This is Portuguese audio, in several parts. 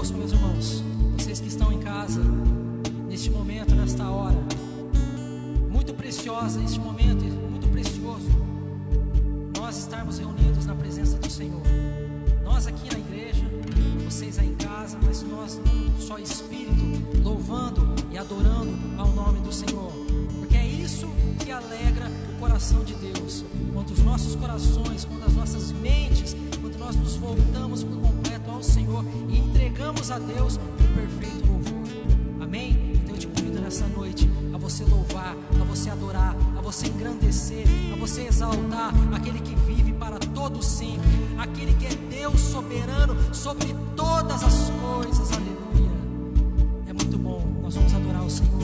conosco, meus irmãos, vocês que estão em casa, neste momento, nesta hora, muito preciosa, este momento, muito precioso, nós estarmos reunidos na presença do Senhor. Nós aqui na igreja, vocês aí em casa, mas nós num só espírito, louvando e adorando ao nome do Senhor, porque é isso que alegra o coração de Deus, quando os nossos corações, quando as nossas mentes, quando nós nos voltamos por completo ao Senhor e entregamos a Deus o perfeito louvor. Amém? Então eu te convido nessa noite a você louvar, a você adorar, a você engrandecer, a você exaltar aquele que vive para todo sempre, aquele que é Deus soberano sobre todas as coisas. Aleluia. É muito bom. Nós vamos adorar o Senhor,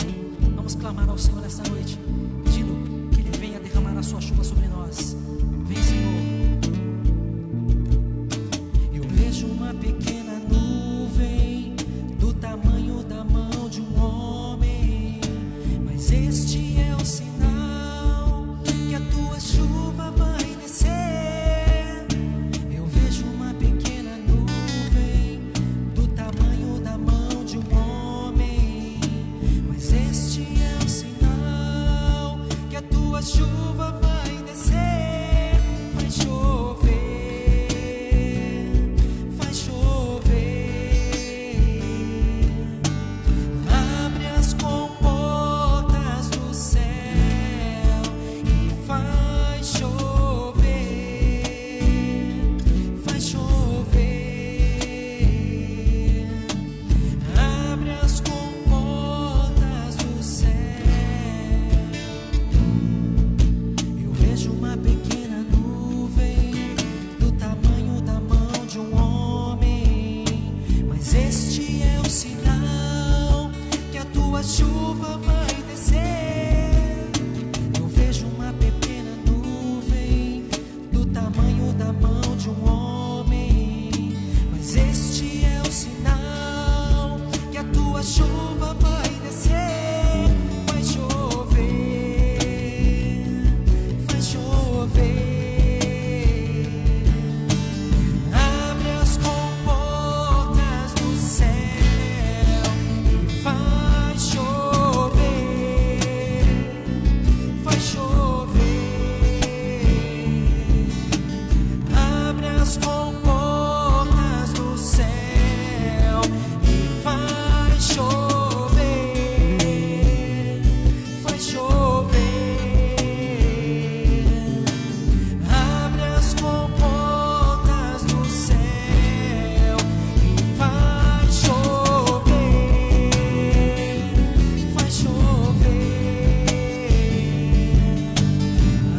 vamos clamar ao Senhor nessa noite, pedindo que Ele venha derramar a sua chuva sobre nós. Vem, Senhor. Eu vejo uma pequena nuvem do tamanho da mão de um homem, mas este é o sinal que a tua chuva vai descer. Eu vejo uma pequena nuvem do tamanho da mão de um homem, mas este é o sinal que a tua chuva vai descer. Vai chover, vai chover. Abre as comportas do céu e vai chover, vai chover. Abre as comportas do céu. Eu vejo uma pequena nuvem do tamanho da mão de um homem, mas este é o sinal que a tua chuva vai descer. Eu vejo uma pequena nuvem do tamanho da mão de um homem, mas este é o sinal que a tua chuva vai descer. Vai chover, vai chover. Abre as comportas do céu e vai chover, vai chover. Abre as comportas do céu e vai chover, vai chover. Abre as comportas do céu e vai chover, vai chover.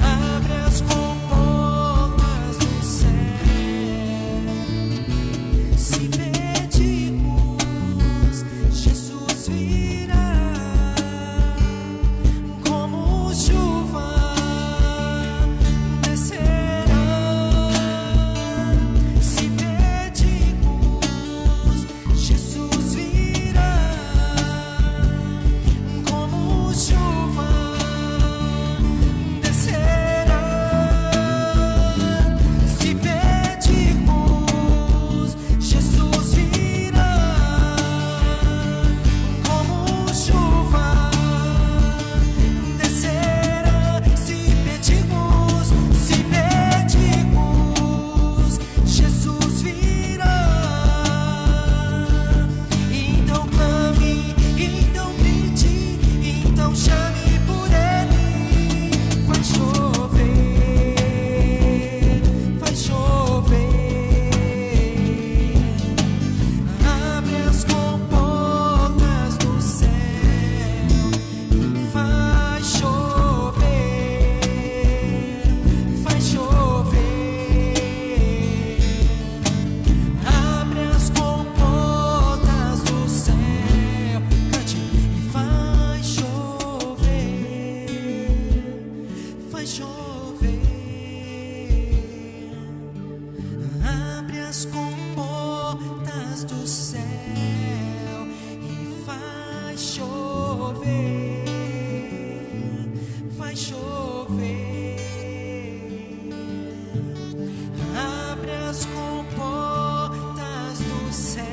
Abre as comportas do céu. Se pedirmos, Jesus virá como chuva descerá. Se pedirmos, Jesus virá como chuva descerá. Se pedirmos, Jesus virá como chuva descerá. Se pedirmos, Jesus virá. Então clame, então grite, então chame por Ele. Vai chover, vai chover. Abre as comportas do céu e vai chover, vai chover. Abre as comportas do céu, cante, e vai chover, vai chover. Abre as comportas do céu e vai chover, vai chover. Abre as comportas do céu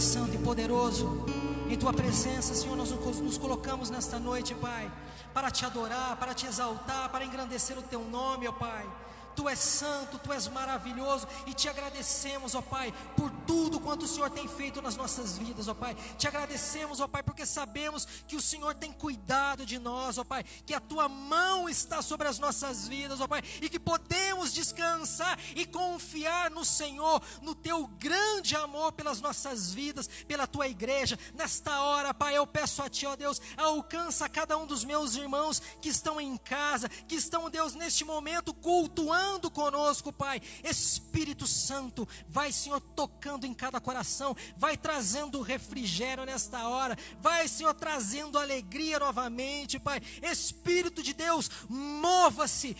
é santo e poderoso. Em Tua presença, Senhor, nós nos colocamos nesta noite, Pai, para Te adorar, para Te exaltar, para engrandecer o Teu nome, ó Pai. Tu és santo, Tu és maravilhoso, e Te agradecemos, ó Pai, por tudo quanto o Senhor tem feito nas nossas vidas, ó Pai. Te agradecemos, ó Pai, porque sabemos que o Senhor tem cuidado de nós, ó Pai, que a Tua mão está sobre as nossas vidas, ó Pai, e que podemos descansar e confiar no Senhor, no Teu grande amor pelas nossas vidas, pela Tua igreja. Nesta hora, Pai, eu peço a Ti, ó Deus, alcança cada um dos meus irmãos que estão em casa, que estão, Deus, neste momento cultuando conosco, Pai. Espírito Santo, vai, Senhor, tocando em cada coração, vai trazendo refrigério nesta hora, vai, Senhor, trazendo alegria novamente, Pai. Espírito de Deus, mova-se,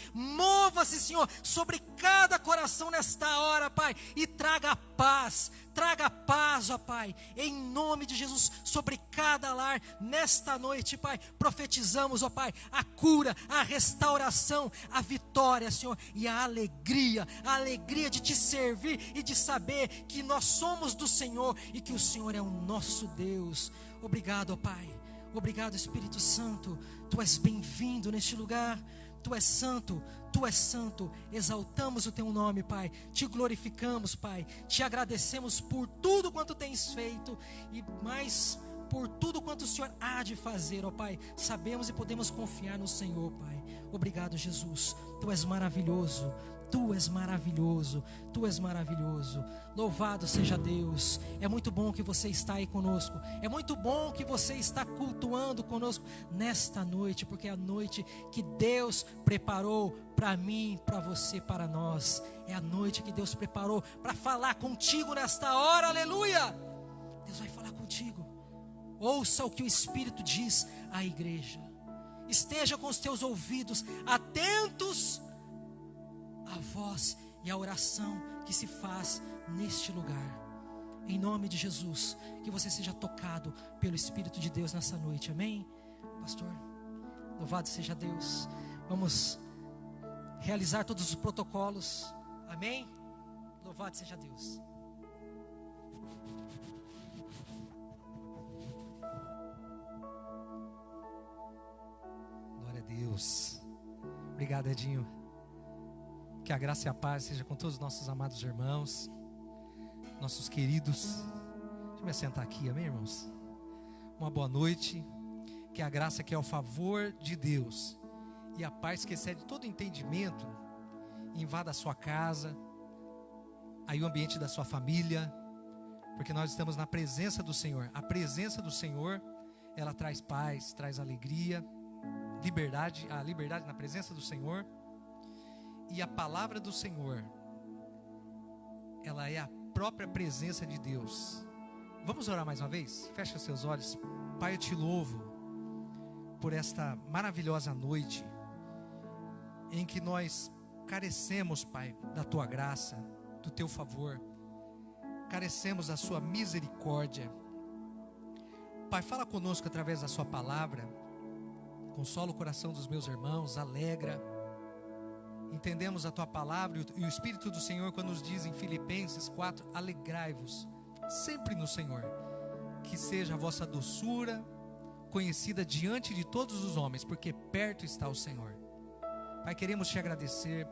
Senhor, sobre cada coração nesta hora, Pai, e traga paz, ó Pai, em nome de Jesus, sobre cada lar, nesta noite, Pai, profetizamos, ó Pai, a cura, a restauração, a vitória, Senhor, e a alegria de Te servir e de saber que nós somos do Senhor e que o Senhor é o nosso Deus. Obrigado, ó Pai, obrigado, Espírito Santo, Tu és bem-vindo neste lugar. Tu és santo, exaltamos o Teu nome, Pai, Te glorificamos, Pai, Te agradecemos por tudo quanto Tens feito, e mais por tudo quanto o Senhor há de fazer, ó Pai. Sabemos e podemos confiar no Senhor, Pai. Obrigado, Jesus, Tu és maravilhoso, Tu és maravilhoso, Tu és maravilhoso. Louvado seja Deus. É muito bom que você está aí conosco, é muito bom que você está cultuando conosco nesta noite, porque é a noite que Deus preparou para mim, para você, para nós. É a noite que Deus preparou para falar contigo nesta hora, aleluia. Deus vai falar contigo. Ouça o que o Espírito diz à igreja. Esteja com os teus ouvidos atentos a voz e a oração que se faz neste lugar. Em nome de Jesus, que você seja tocado pelo Espírito de Deus nessa noite, amém? Pastor, louvado seja Deus. Vamos realizar todos os protocolos, amém? Louvado seja Deus. Glória a Deus. Obrigado, Edinho. Que a graça e a paz seja com todos os nossos amados irmãos, nossos queridos. Deixa eu me assentar aqui, amém, irmãos? Uma boa noite. Que a graça, que é o favor de Deus e a paz que excede todo entendimento invada a sua casa, aí o ambiente da sua família, porque nós estamos na presença do Senhor. A presença do Senhor, ela traz paz, traz alegria, liberdade, a liberdade na presença do Senhor. E a palavra do Senhor, ela é a própria presença de Deus. Vamos orar mais uma vez? Fecha seus olhos. Pai, eu Te louvo por esta maravilhosa noite em que nós carecemos, Pai, da Tua graça, do Teu favor, carecemos da Sua misericórdia. Pai, fala conosco através da Sua palavra, consola o coração dos meus irmãos, alegra. Entendemos a Tua palavra e o Espírito do Senhor quando nos diz em Filipenses 4, alegrai-vos sempre no Senhor, que seja a vossa doçura conhecida diante de todos os homens, porque perto está o Senhor. Pai, queremos Te agradecer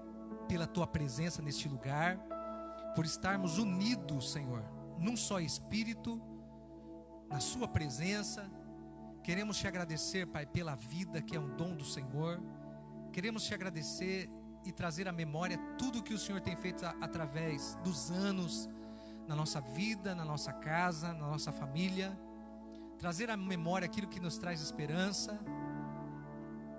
pela Tua presença neste lugar, por estarmos unidos, Senhor, num só Espírito, na Sua presença. Queremos Te agradecer, Pai, pela vida que é um dom do Senhor. Queremos Te agradecer e trazer à memória tudo que o Senhor tem feito através dos anos, na nossa vida, na nossa casa, na nossa família. Trazer à memória aquilo que nos traz esperança.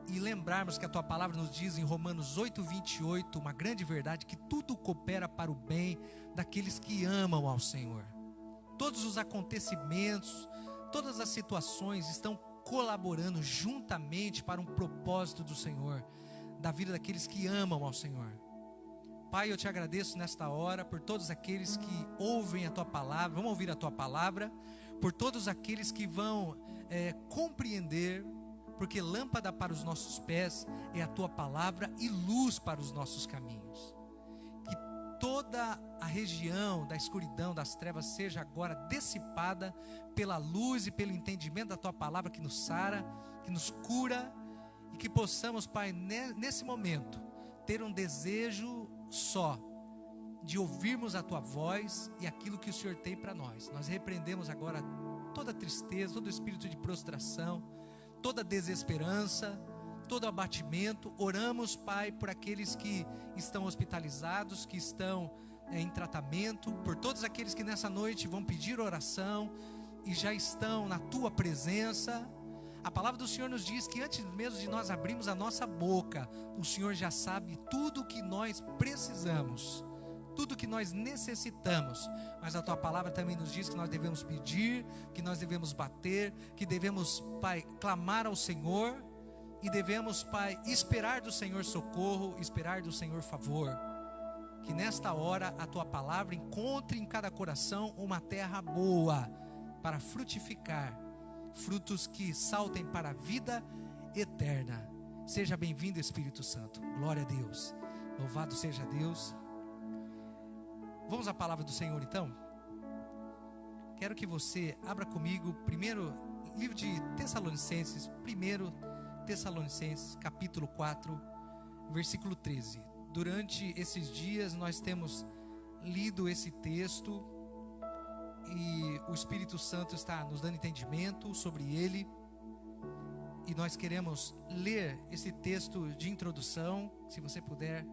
E lembrarmos que a Tua palavra nos diz em Romanos 8:28, uma grande verdade, que tudo coopera para o bem daqueles que amam ao Senhor. Todos os acontecimentos, todas as situações estão colaborando juntamente para um propósito do Senhor, da vida daqueles que amam ao Senhor. Pai, eu Te agradeço nesta hora por todos aqueles que ouvem a Tua palavra, vão ouvir a Tua palavra, por todos aqueles que vão compreender, porque lâmpada para os nossos pés é a Tua palavra e luz para os nossos caminhos. Que toda a região da escuridão, das trevas, seja agora dissipada pela luz e pelo entendimento da Tua palavra que nos sara, que nos cura, e que possamos, Pai, nesse momento, ter um desejo só, de ouvirmos a Tua voz e aquilo que o Senhor tem para nós. Nós repreendemos agora toda tristeza, todo espírito de prostração, toda desesperança, todo abatimento. Oramos, Pai, por aqueles que estão hospitalizados, que estão em tratamento, por todos aqueles que nessa noite vão pedir oração e já estão na Tua presença. A palavra do Senhor nos diz que antes mesmo de nós abrirmos a nossa boca, o Senhor já sabe tudo o que nós precisamos, tudo que nós necessitamos. Mas a Tua palavra também nos diz que nós devemos pedir, que nós devemos bater, que devemos, Pai, clamar ao Senhor, e devemos, Pai, esperar do Senhor socorro, esperar do Senhor favor. Que nesta hora a Tua palavra encontre em cada coração uma terra boa para frutificar, frutos que saltem para a vida eterna. Seja bem-vindo, Espírito Santo. Glória a Deus. Louvado seja Deus. Vamos à palavra do Senhor então? Quero que você abra comigo primeiro livro de Tessalonicenses, capítulo 4, versículo 13. Durante esses dias nós temos lido esse texto e o Espírito Santo está nos dando entendimento sobre ele, e nós queremos ler esse texto de introdução, se você puder.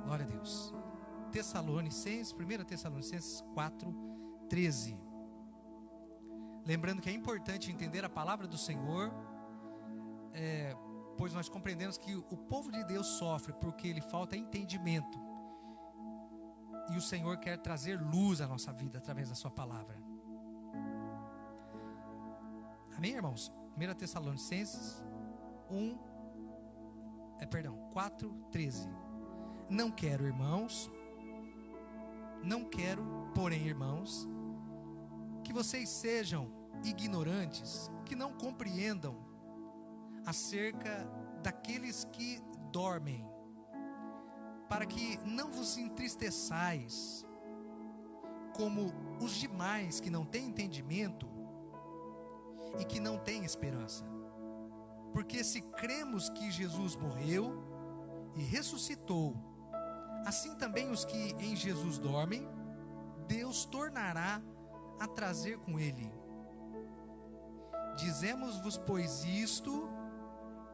Glória a Deus. 1 Tessalonicenses 4, 13. Lembrando que é importante entender a palavra do Senhor, pois nós compreendemos que o povo de Deus sofre porque lhe falta entendimento, e o Senhor quer trazer luz à nossa vida através da sua palavra. Amém, irmãos? 1 Tessalonicenses 4, 13. Não quero, porém, irmãos, que vocês sejam ignorantes, que não compreendam acerca daqueles que dormem, para que não vos entristeçais como os demais que não têm entendimento e que não têm esperança. Porque se cremos que Jesus morreu e ressuscitou, assim também os que em Jesus dormem, Deus tornará a trazer com ele. Dizemos-vos, pois, isto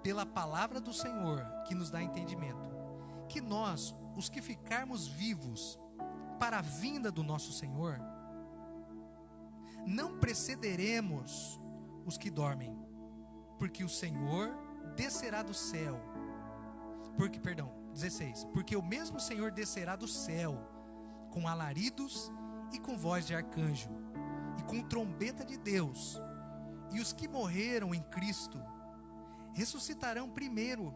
pela palavra do Senhor, que nos dá entendimento, que nós, os que ficarmos vivos para a vinda do nosso Senhor, não precederemos os que dormem, porque o Senhor descerá do céu, 16, porque o mesmo Senhor descerá do céu com alaridos e com voz de arcanjo e com trombeta de Deus, e os que morreram em Cristo ressuscitarão primeiro,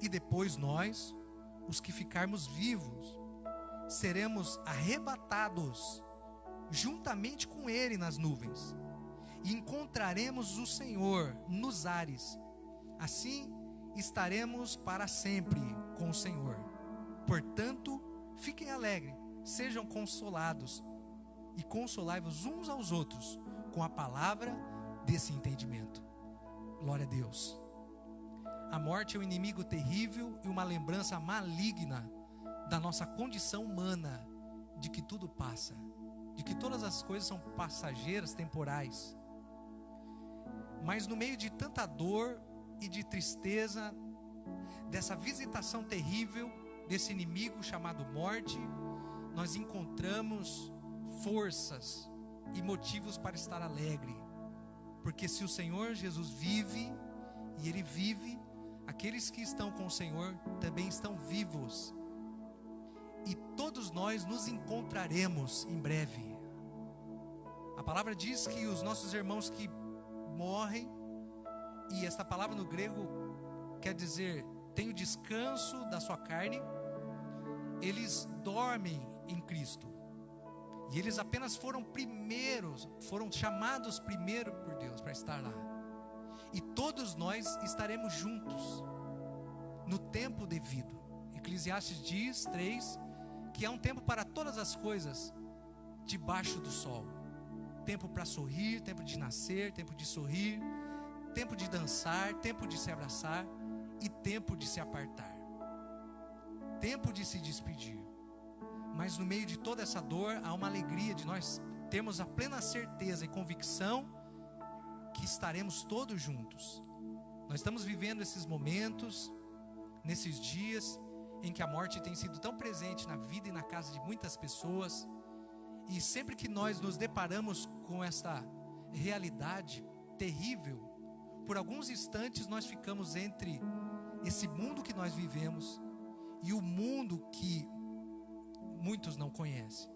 e depois nós, os que ficarmos vivos, seremos arrebatados juntamente com Ele nas nuvens, e encontraremos o Senhor nos ares. Assim estaremos para sempre com o Senhor. Portanto, fiquem alegres, sejam consolados, e consolai-vos uns aos outros com a palavra desse entendimento. Glória a Deus. A morte é um inimigo terrível e uma lembrança maligna da nossa condição humana, de que tudo passa, de que todas as coisas são passageiras, temporais. Mas no meio de tanta dor e de tristeza, dessa visitação terrível desse inimigo chamado morte, nós encontramos forças e motivos para estar alegre, porque se o Senhor Jesus vive, e Ele vive, aqueles que estão com o Senhor também estão vivos, e todos nós nos encontraremos em breve. A palavra diz que os nossos irmãos que morrem, e essa palavra no grego quer dizer, tem o descanso da sua carne, eles dormem em Cristo, e eles apenas foram chamados primeiro por Deus para estar lá, e todos nós estaremos juntos no tempo devido, e Eclesiastes diz, 3, que há um tempo para todas as coisas debaixo do sol. Tempo para sorrir, tempo de nascer, tempo de sorrir, tempo de dançar, tempo de se abraçar e tempo de se apartar. Tempo de se despedir. Mas no meio de toda essa dor, há uma alegria de nós termos a plena certeza e convicção que estaremos todos juntos. Nós estamos vivendo esses momentos, nesses dias em que a morte tem sido tão presente na vida e na casa de muitas pessoas. E sempre que nós nos deparamos com essa realidade terrível, por alguns instantes nós ficamos entre esse mundo que nós vivemos e o mundo que muitos não conhecem.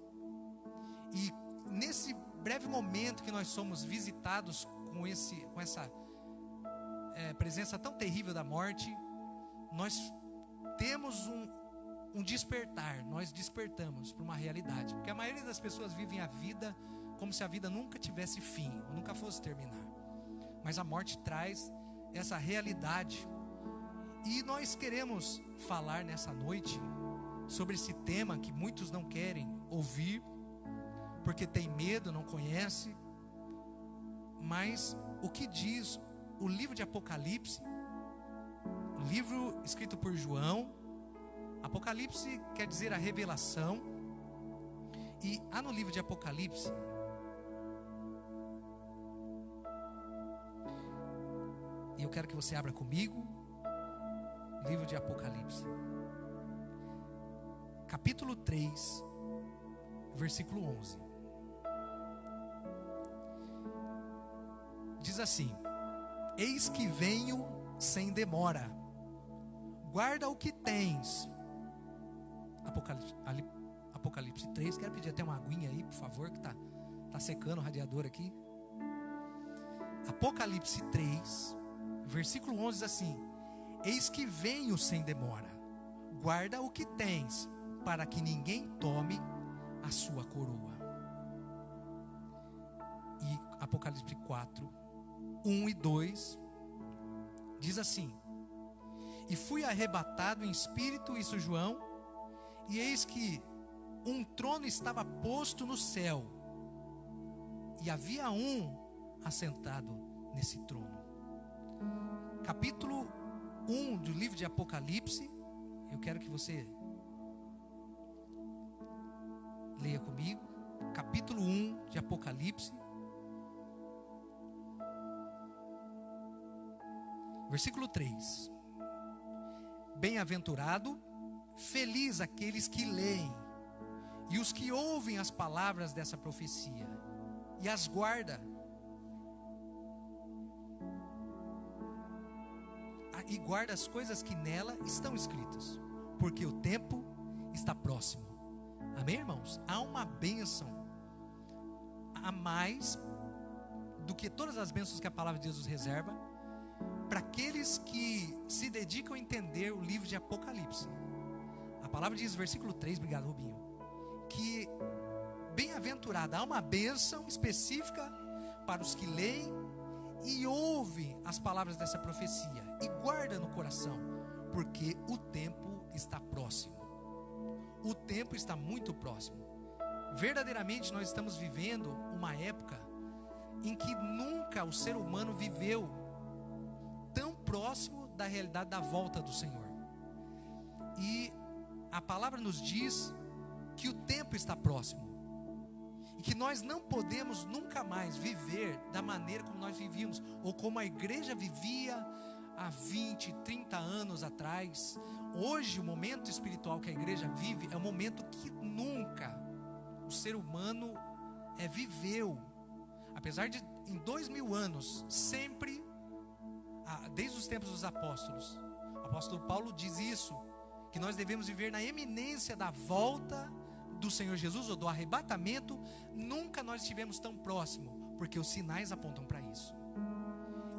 E nesse breve momento que nós somos visitados com essa presença tão terrível da morte, nós temos um despertar, nós despertamos para uma realidade, porque a maioria das pessoas vivem a vida como se a vida nunca tivesse fim, nunca fosse terminar, mas a morte traz essa realidade, e nós queremos falar nessa noite sobre esse tema que muitos não querem ouvir, porque tem medo, não conhece, mas o que diz o livro de Apocalipse, o livro escrito por João. Apocalipse quer dizer a revelação, e há no livro de Apocalipse e eu quero que você abra comigo, livro de Apocalipse, capítulo 3, versículo 11. Diz assim: eis que venho sem demora, guarda o que tens. Apocalipse 3, quero pedir até uma aguinha aí, por favor, que tá secando o radiador aqui. Apocalipse 3, versículo 11 diz assim: eis que venho sem demora, guarda o que tens, para que ninguém tome a sua coroa. E Apocalipse 4, 1 e 2 diz assim: e fui arrebatado em espírito, isso João, e eis que um trono estava posto no céu, e havia um assentado nesse trono. Capítulo 1 do livro de Apocalipse, eu quero que você leia comigo. Capítulo 1 de Apocalipse, versículo 3: bem-aventurado, feliz aqueles que leem e os que ouvem as palavras dessa profecia e as guarda, e guarda as coisas que nela estão escritas, porque o tempo está próximo. Amém, irmãos? Há uma bênção a mais do que todas as bênçãos que a palavra de Deus nos reserva para aqueles que se dedicam a entender o livro de Apocalipse. A palavra diz, versículo 3, obrigado Rubinho, que bem-aventurada, há uma bênção específica para os que leem e ouvem as palavras dessa profecia e guarda no coração, porque o tempo está próximo. O tempo está muito próximo. Verdadeiramente nós estamos vivendo uma época em que nunca o ser humano viveu tão próximo da realidade da volta do Senhor. E a palavra nos diz que o tempo está próximo e que nós não podemos nunca mais viver da maneira como nós vivíamos, ou como a igreja vivia há 20, 30 anos atrás. Hoje o momento espiritual que a igreja vive é um momento que nunca o ser humano viveu. Apesar de em 2000 anos, sempre, desde os tempos dos apóstolos, o apóstolo Paulo diz isso, que nós devemos viver na eminência da volta do Senhor Jesus, ou do arrebatamento. Nunca nós estivemos tão próximo, porque os sinais apontam para isso.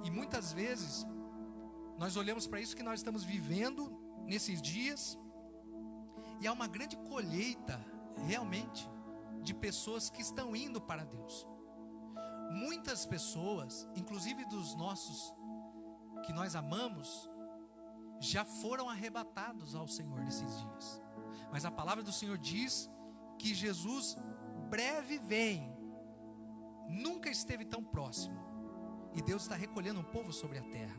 E muitas vezes nós olhamos para isso que nós estamos vivendo nesses dias, e há uma grande colheita realmente de pessoas que estão indo para Deus. Muitas pessoas, inclusive dos nossos que nós amamos, já foram arrebatados ao Senhor nesses dias. Mas a palavra do Senhor diz que Jesus breve vem, nunca esteve tão próximo, e Deus está recolhendo um povo sobre a terra.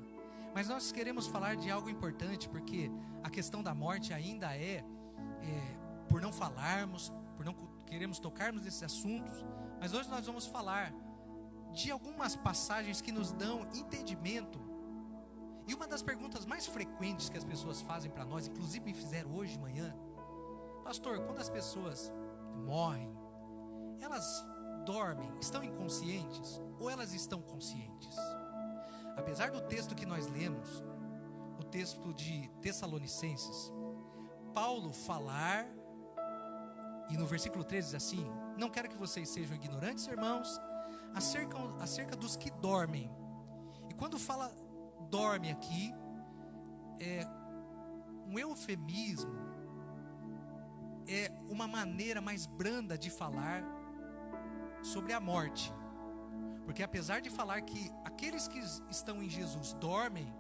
Mas nós queremos falar de algo importante, porque a questão da morte ainda por não falarmos, por não queremos tocarmos nesses assuntos, mas hoje nós vamos falar de algumas passagens que nos dão entendimento. E uma das perguntas mais frequentes que as pessoas fazem para nós, inclusive me fizeram hoje de manhã: pastor, quando as pessoas morrem, elas dormem, estão inconscientes ou elas estão conscientes? Apesar do texto que nós lemos, o texto de Tessalonicenses, Paulo falar, e no versículo 13 diz assim: não quero que vocês sejam ignorantes, irmãos, acerca dos que dormem. E quando fala dorme aqui, é um eufemismo, é uma maneira mais branda de falar sobre a morte. Porque apesar de falar que aqueles que estão em Jesus dormem,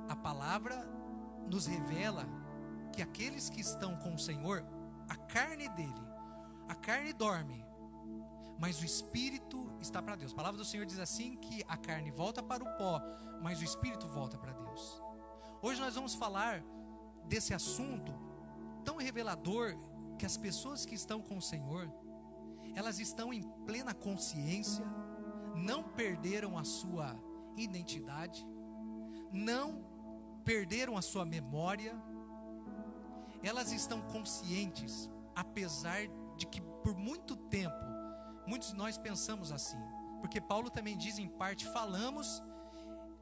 a palavra nos revela que aqueles que estão com o Senhor, a carne dorme, mas o espírito está para Deus. A palavra do Senhor diz assim, que a carne volta para o pó, mas o espírito volta para Deus. Hoje nós vamos falar desse assunto tão revelador, que as pessoas que estão com o Senhor, elas estão em plena consciência, não perderam a sua identidade, não perderam a sua memória, elas estão conscientes, apesar de que por muito tempo, muitos de nós pensamos assim, porque Paulo também diz: em parte falamos,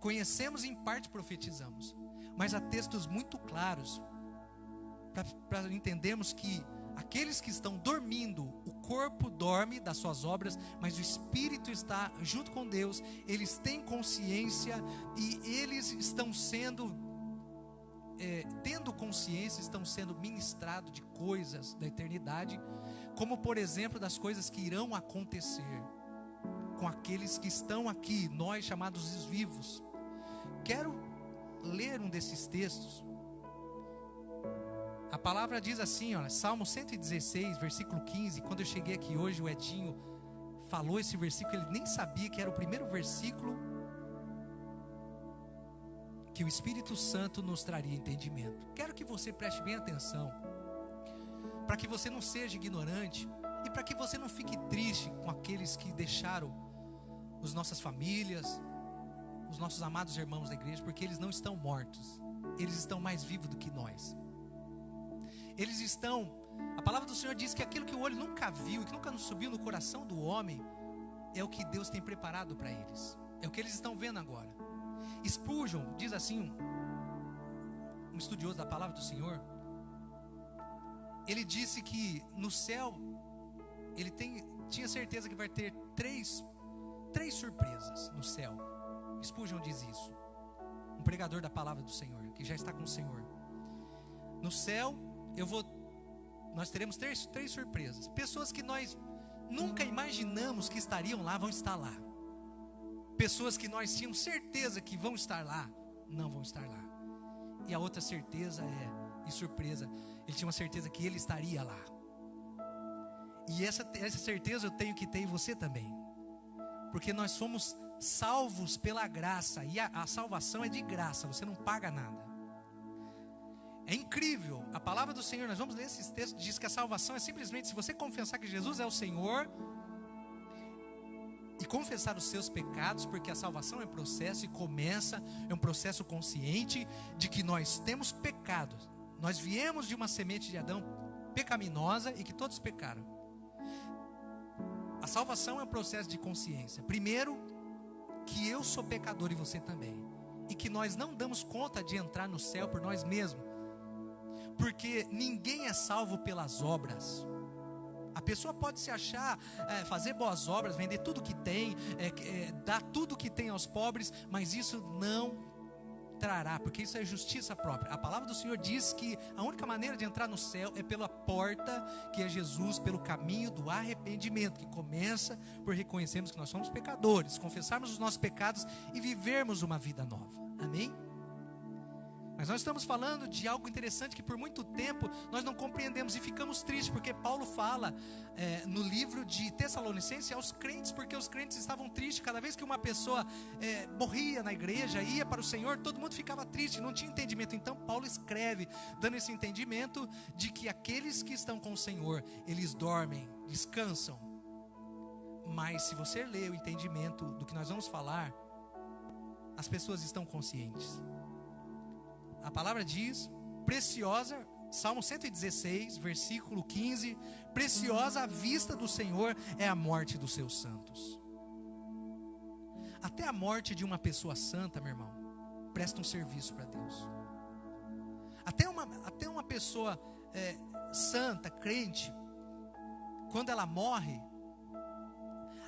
conhecemos, em parte profetizamos. Mas há textos muito claros para entendermos que aqueles que estão dormindo, o corpo dorme das suas obras, mas o espírito está junto com Deus. Eles têm consciência e eles estão tendo consciência, estão sendo ministrados de coisas da eternidade, como por exemplo das coisas que irão acontecer com aqueles que estão aqui, nós chamados os vivos. Quero ler um desses textos. A palavra diz assim, olha, Salmo 116, versículo 15. Quando eu cheguei aqui hoje, o Edinho falou esse versículo, ele nem sabia que era o primeiro versículo que o Espírito Santo nos traria entendimento. Quero que você preste bem atenção, para que você não seja ignorante e para que você não fique triste com aqueles que deixaram as nossas famílias, os nossos amados irmãos da igreja, porque eles não estão mortos, eles estão mais vivos do que nós. Eles estão, a palavra do Senhor diz que aquilo que o olho nunca viu e que nunca subiu no coração do homem, é o que Deus tem preparado para eles, é o que eles estão vendo agora. Spurgeon diz assim, um estudioso da palavra do Senhor, ele disse que no céu, ele tinha certeza que vai ter três surpresas no céu. Spurgeon diz isso, um pregador da palavra do Senhor, que já está com o Senhor. No céu, nós teremos três surpresas. Pessoas que nós nunca imaginamos que estariam lá, vão estar lá. Pessoas que nós tínhamos certeza que vão estar lá, não vão estar lá. E a outra certeza e surpresa, ele tinha uma certeza que ele estaria lá. E essa certeza eu tenho que ter em você também, porque nós somos salvos pela graça, e a salvação é de graça, você não paga nada. É incrível, a palavra do Senhor, nós vamos ler esses textos, diz que a salvação é simplesmente se você confessar que Jesus é o Senhor e confessar os seus pecados, porque a salvação é processo e é um processo consciente de que nós temos pecado. Nós viemos de uma semente de Adão pecaminosa e que todos pecaram. A salvação é um processo de consciência. Primeiro, que eu sou pecador e você também, e que nós não damos conta de entrar no céu por nós mesmos, porque ninguém é salvo pelas obras. A pessoa pode se achar, fazer boas obras, vender tudo que tem, dar tudo que tem aos pobres, mas isso não trará, porque isso é justiça própria. A palavra do Senhor diz que a única maneira de entrar no céu é pela porta, que é Jesus, pelo caminho do arrependimento, que começa por reconhecermos que nós somos pecadores, confessarmos os nossos pecados e vivermos uma vida nova. Amém? Mas nós estamos falando de algo interessante que por muito tempo nós não compreendemos e ficamos tristes, porque Paulo fala no livro de Tessalonicenses aos crentes, porque os crentes estavam tristes. Cada vez que uma pessoa morria na igreja, ia para o Senhor, todo mundo ficava triste, não tinha entendimento. Então Paulo escreve, dando esse entendimento de que aqueles que estão com o Senhor, eles dormem, descansam. Mas se você ler o entendimento do que nós vamos falar, as pessoas estão conscientes. A palavra diz, preciosa, Salmo 116, versículo 15, preciosa à vista do Senhor é a morte dos seus santos. Até a morte de uma pessoa santa, meu irmão, presta um serviço para Deus. Até uma pessoa santa, crente, quando ela morre,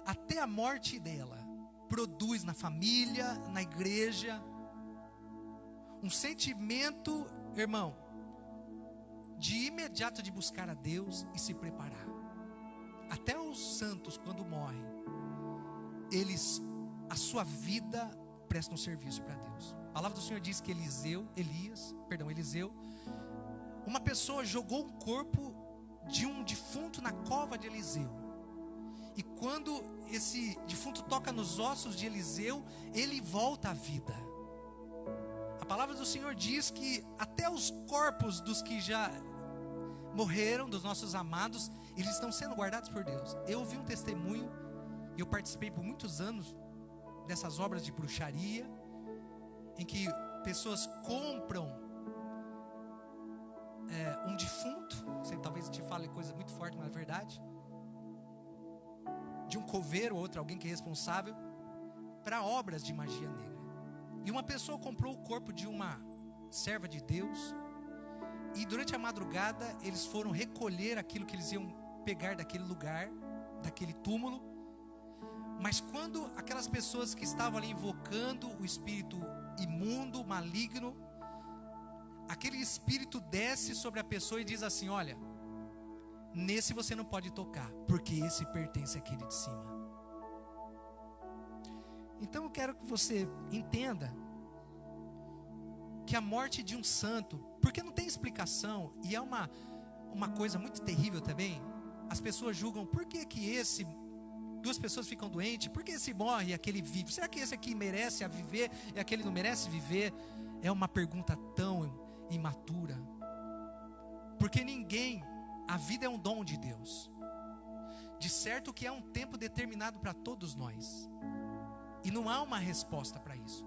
até a morte dela produz na família, na igreja, um sentimento, irmão, de imediato de buscar a Deus e se preparar. Até os santos, quando morrem, a sua vida presta um serviço para Deus. A palavra do Senhor diz que Eliseu, uma pessoa jogou um corpo de um defunto na cova de Eliseu. E quando esse defunto toca nos ossos de Eliseu, ele volta à vida. A palavra do Senhor diz que até os corpos dos que já morreram, dos nossos amados, eles estão sendo guardados por Deus. Eu ouvi um testemunho, e eu participei por muitos anos dessas obras de bruxaria, em que pessoas compram um defunto, sei, talvez te fale coisa muito forte, mas é verdade, de um coveiro ou outro, alguém que é responsável, para obras de magia negra. E uma pessoa comprou o corpo de uma serva de Deus, e durante a madrugada eles foram recolher aquilo que eles iam pegar daquele lugar, daquele túmulo. Mas quando aquelas pessoas que estavam ali invocando o espírito imundo, maligno, aquele espírito desce sobre a pessoa e diz assim: olha, nesse você não pode tocar, porque esse pertence àquele de cima. Então eu quero que você entenda que a morte de um santo, porque não tem explicação, e é uma coisa muito terrível também. As pessoas julgam, por que duas pessoas ficam doentes, por que esse morre e aquele vive? Será que esse aqui merece a viver e aquele não merece viver? É uma pergunta tão imatura, porque a vida é um dom de Deus, de certo que é um tempo determinado para todos nós, e não há uma resposta para isso.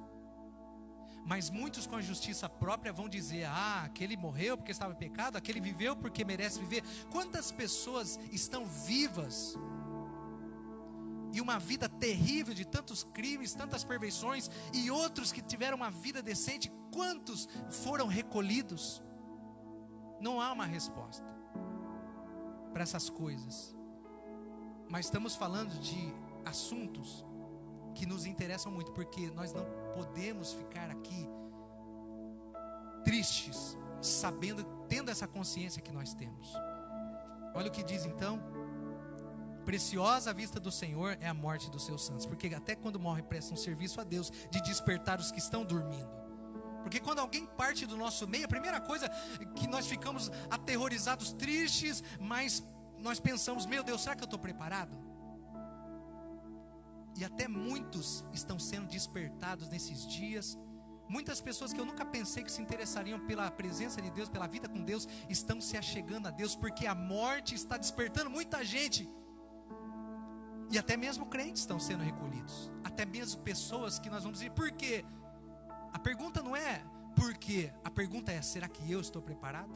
Mas muitos com a justiça própria vão dizer: aquele morreu porque estava em pecado, aquele viveu porque merece viver. Quantas pessoas estão vivas e uma vida terrível de tantos crimes, tantas perversões, e outros que tiveram uma vida decente, quantos foram recolhidos? Não há uma resposta para essas coisas, mas estamos falando de assuntos que nos interessam muito, porque nós não podemos ficar aqui tristes, tendo essa consciência que nós temos. Olha o que diz então: preciosa à vista do Senhor é a morte dos seus santos, porque até quando morre presta um serviço a Deus de despertar os que estão dormindo. Porque quando alguém parte do nosso meio, a primeira coisa que nós ficamos aterrorizados, tristes, mas nós pensamos: meu Deus, será que eu estou preparado? E até muitos estão sendo despertados nesses dias. Muitas pessoas que eu nunca pensei que se interessariam pela presença de Deus, pela vida com Deus, estão se achegando a Deus, porque a morte está despertando muita gente. E até mesmo crentes estão sendo recolhidos. Até mesmo pessoas que nós vamos dizer: por quê? A pergunta não é por quê, a pergunta é: será que eu estou preparado?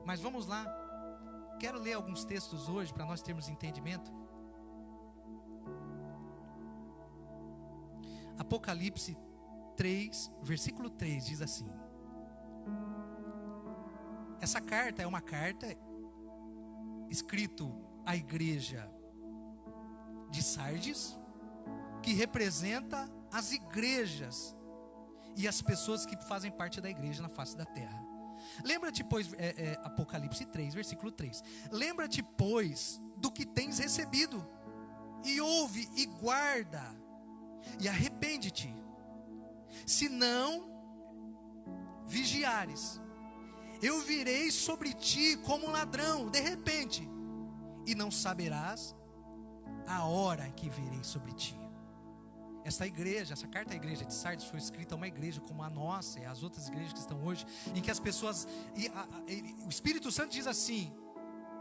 Mas vamos lá. Quero ler alguns textos hoje para nós termos entendimento. Apocalipse 3, versículo 3 diz assim: essa carta é uma carta escrito à igreja de Sardes, que representa as igrejas e as pessoas que fazem parte da igreja na face da terra. Lembra-te, pois, Apocalipse 3, versículo 3: lembra-te, pois, do que tens recebido, e ouve e guarda, e arrepende-te. Se não vigiares, eu virei sobre ti como um ladrão, de repente, e não saberás a hora que virei sobre ti. Essa igreja, essa carta à igreja de Sardes foi escrita a uma igreja como a nossa e as outras igrejas que estão hoje, em que as pessoas, o Espírito Santo diz assim: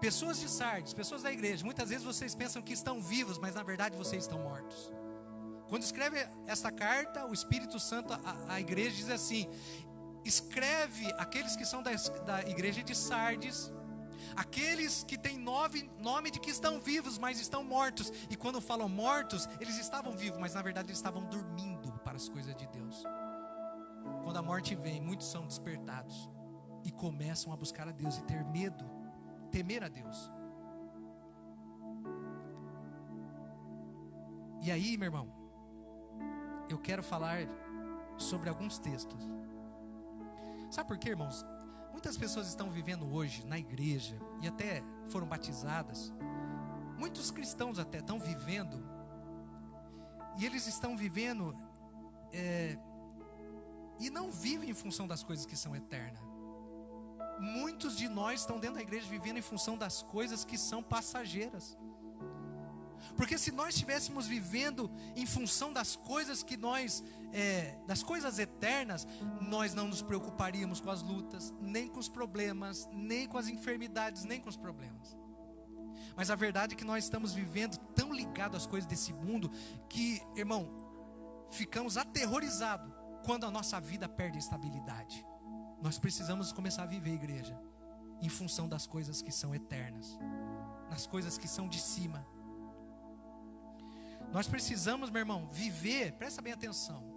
pessoas de Sardes, pessoas da igreja, muitas vezes vocês pensam que estão vivos, mas na verdade vocês estão mortos. Quando escreve essa carta, o Espírito Santo à igreja diz assim: escreve aqueles que são da igreja de Sardes, aqueles que têm nome de que estão vivos, mas estão mortos. E quando falam mortos, eles estavam vivos, mas na verdade eles estavam dormindo para as coisas de Deus. Quando a morte vem, muitos são despertados e começam a buscar a Deus e ter medo, temer a Deus. E aí, meu irmão, eu quero falar sobre alguns textos. Sabe por quê, irmãos? Muitas pessoas estão vivendo hoje na igreja e até foram batizadas. Muitos cristãos até estão vivendo, e eles estão vivendo e não vivem em função das coisas que são eternas. Muitos de nós estão dentro da igreja vivendo em função das coisas que são passageiras. Porque se nós estivéssemos vivendo em função das coisas que das coisas eternas, nós não nos preocuparíamos com as lutas, nem com os problemas, nem com as enfermidades, nem com os problemas. Mas a verdade é que nós estamos vivendo tão ligados às coisas desse mundo, que, irmão, ficamos aterrorizados quando a nossa vida perde a estabilidade. Nós precisamos começar a viver, igreja, em função das coisas que são eternas, nas coisas que são de cima. Nós precisamos, meu irmão, viver, presta bem atenção.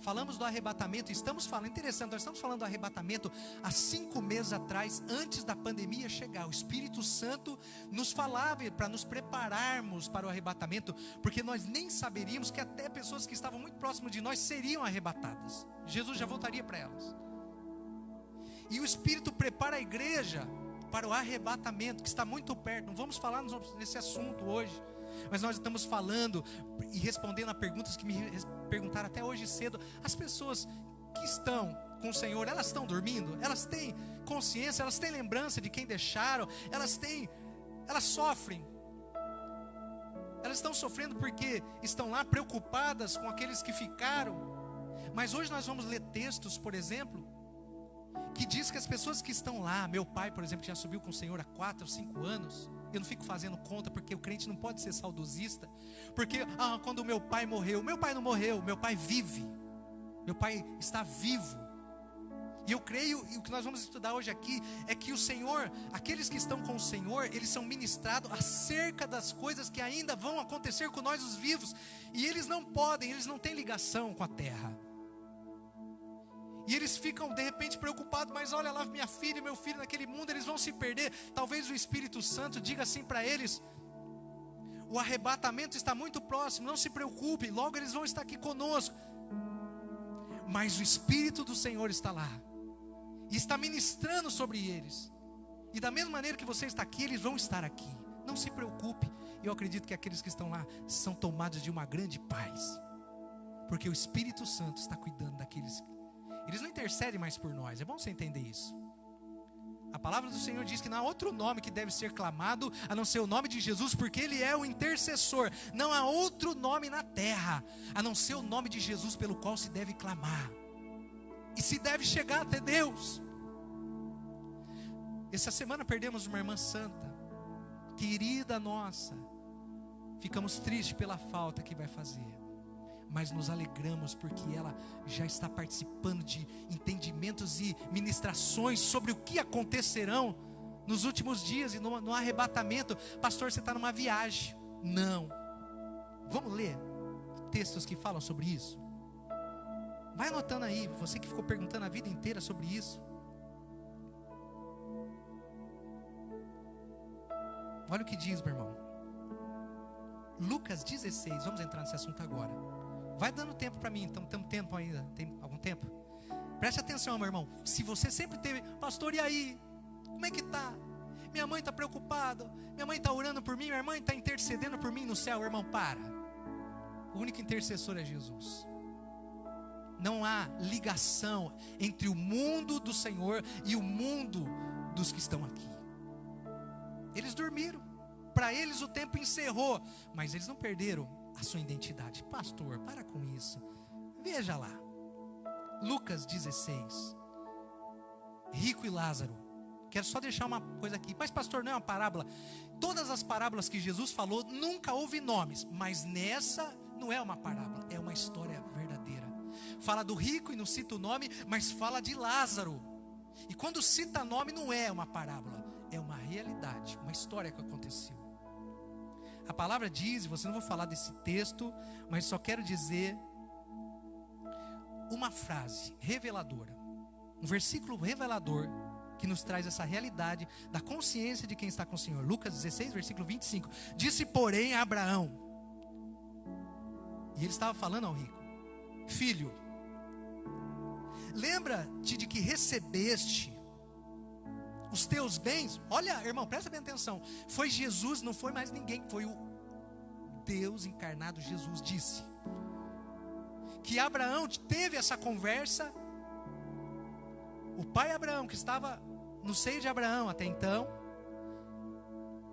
Falamos do arrebatamento, estamos falando, interessante, nós estamos falando do arrebatamento há 5 meses atrás, antes da pandemia chegar. O Espírito Santo nos falava para nos prepararmos para o arrebatamento, porque nós nem saberíamos que até pessoas que estavam muito próximas de nós seriam arrebatadas. Jesus já voltaria para elas. E o Espírito prepara a igreja para o arrebatamento, que está muito perto. Não vamos falar nesse assunto hoje, mas nós estamos falando e respondendo a perguntas que me perguntaram até hoje cedo. As pessoas que estão com o Senhor, elas estão dormindo? Elas têm consciência? Elas têm lembrança de quem deixaram? Elas sofrem? Elas estão sofrendo porque estão lá preocupadas com aqueles que ficaram? Mas hoje nós vamos ler textos, por exemplo, que diz que as pessoas que estão lá, meu pai, por exemplo, que já subiu com o Senhor há 4 ou 5 anos, eu não fico fazendo conta, porque o crente não pode ser saudosista, porque quando o meu pai morreu, meu pai não morreu, meu pai vive, meu pai está vivo. E eu creio, e o que nós vamos estudar hoje aqui, é que o Senhor, aqueles que estão com o Senhor, eles são ministrados acerca das coisas que ainda vão acontecer com nós os vivos, e eles não têm ligação com a terra. E eles ficam de repente preocupados, mas olha lá, minha filha e meu filho naquele mundo, eles vão se perder. Talvez o Espírito Santo diga assim para eles: o arrebatamento está muito próximo, não se preocupe, logo eles vão estar aqui conosco. Mas o Espírito do Senhor está lá, e está ministrando sobre eles. E da mesma maneira que você está aqui, eles vão estar aqui. Não se preocupe. Eu acredito que aqueles que estão lá são tomados de uma grande paz, porque o Espírito Santo está cuidando daqueles. Eles não intercedem mais por nós. É bom você entender isso. A palavra do Senhor diz que não há outro nome que deve ser clamado a não ser o nome de Jesus, porque Ele é o intercessor. Não há outro nome na terra a não ser o nome de Jesus pelo qual se deve clamar e se deve chegar até Deus. Essa semana perdemos uma irmã santa, querida nossa. Ficamos tristes pela falta que vai fazer, mas nos alegramos porque ela já está participando de entendimentos e ministrações sobre o que acontecerão nos últimos dias e no arrebatamento. Pastor, você está numa viagem? Não. Vamos ler textos que falam sobre isso? Vai anotando aí, você que ficou perguntando a vida inteira sobre isso. Olha o que diz, meu irmão. Lucas 16, vamos entrar nesse assunto agora. Vai dando tempo para mim, então temos tempo ainda, tem algum tempo? Preste atenção, meu irmão. Se você sempre teve, pastor, e aí? Como é que tá? Minha mãe está preocupada, minha mãe está orando por mim, minha mãe está intercedendo por mim no céu. Irmão, para. O único intercessor é Jesus. Não há ligação entre o mundo do Senhor e o mundo dos que estão aqui. Eles dormiram. Para eles o tempo encerrou, mas eles não perderam a sua identidade. Pastor, para com isso. Veja lá. Lucas 16. Rico e Lázaro. Quero só deixar uma coisa aqui. Mas pastor, não é uma parábola? Todas as parábolas que Jesus falou, nunca houve nomes. Mas nessa não é uma parábola, é uma história verdadeira. Fala do rico e não cita o nome, mas fala de Lázaro. E quando cita nome não é uma parábola, é uma realidade, uma história que aconteceu. A palavra diz, você não vou falar desse texto, mas só quero dizer uma frase reveladora. Um versículo revelador que nos traz essa realidade da consciência de quem está com o Senhor. Lucas 16, versículo 25. Disse, porém, a Abraão, e ele estava falando ao rico: filho, lembra-te de que recebeste os teus bens. Olha, irmão, presta bem atenção. Foi Jesus, não foi mais ninguém. Foi o Deus encarnado. Jesus disse que Abraão teve essa conversa. O pai Abraão, que estava no seio de Abraão até então,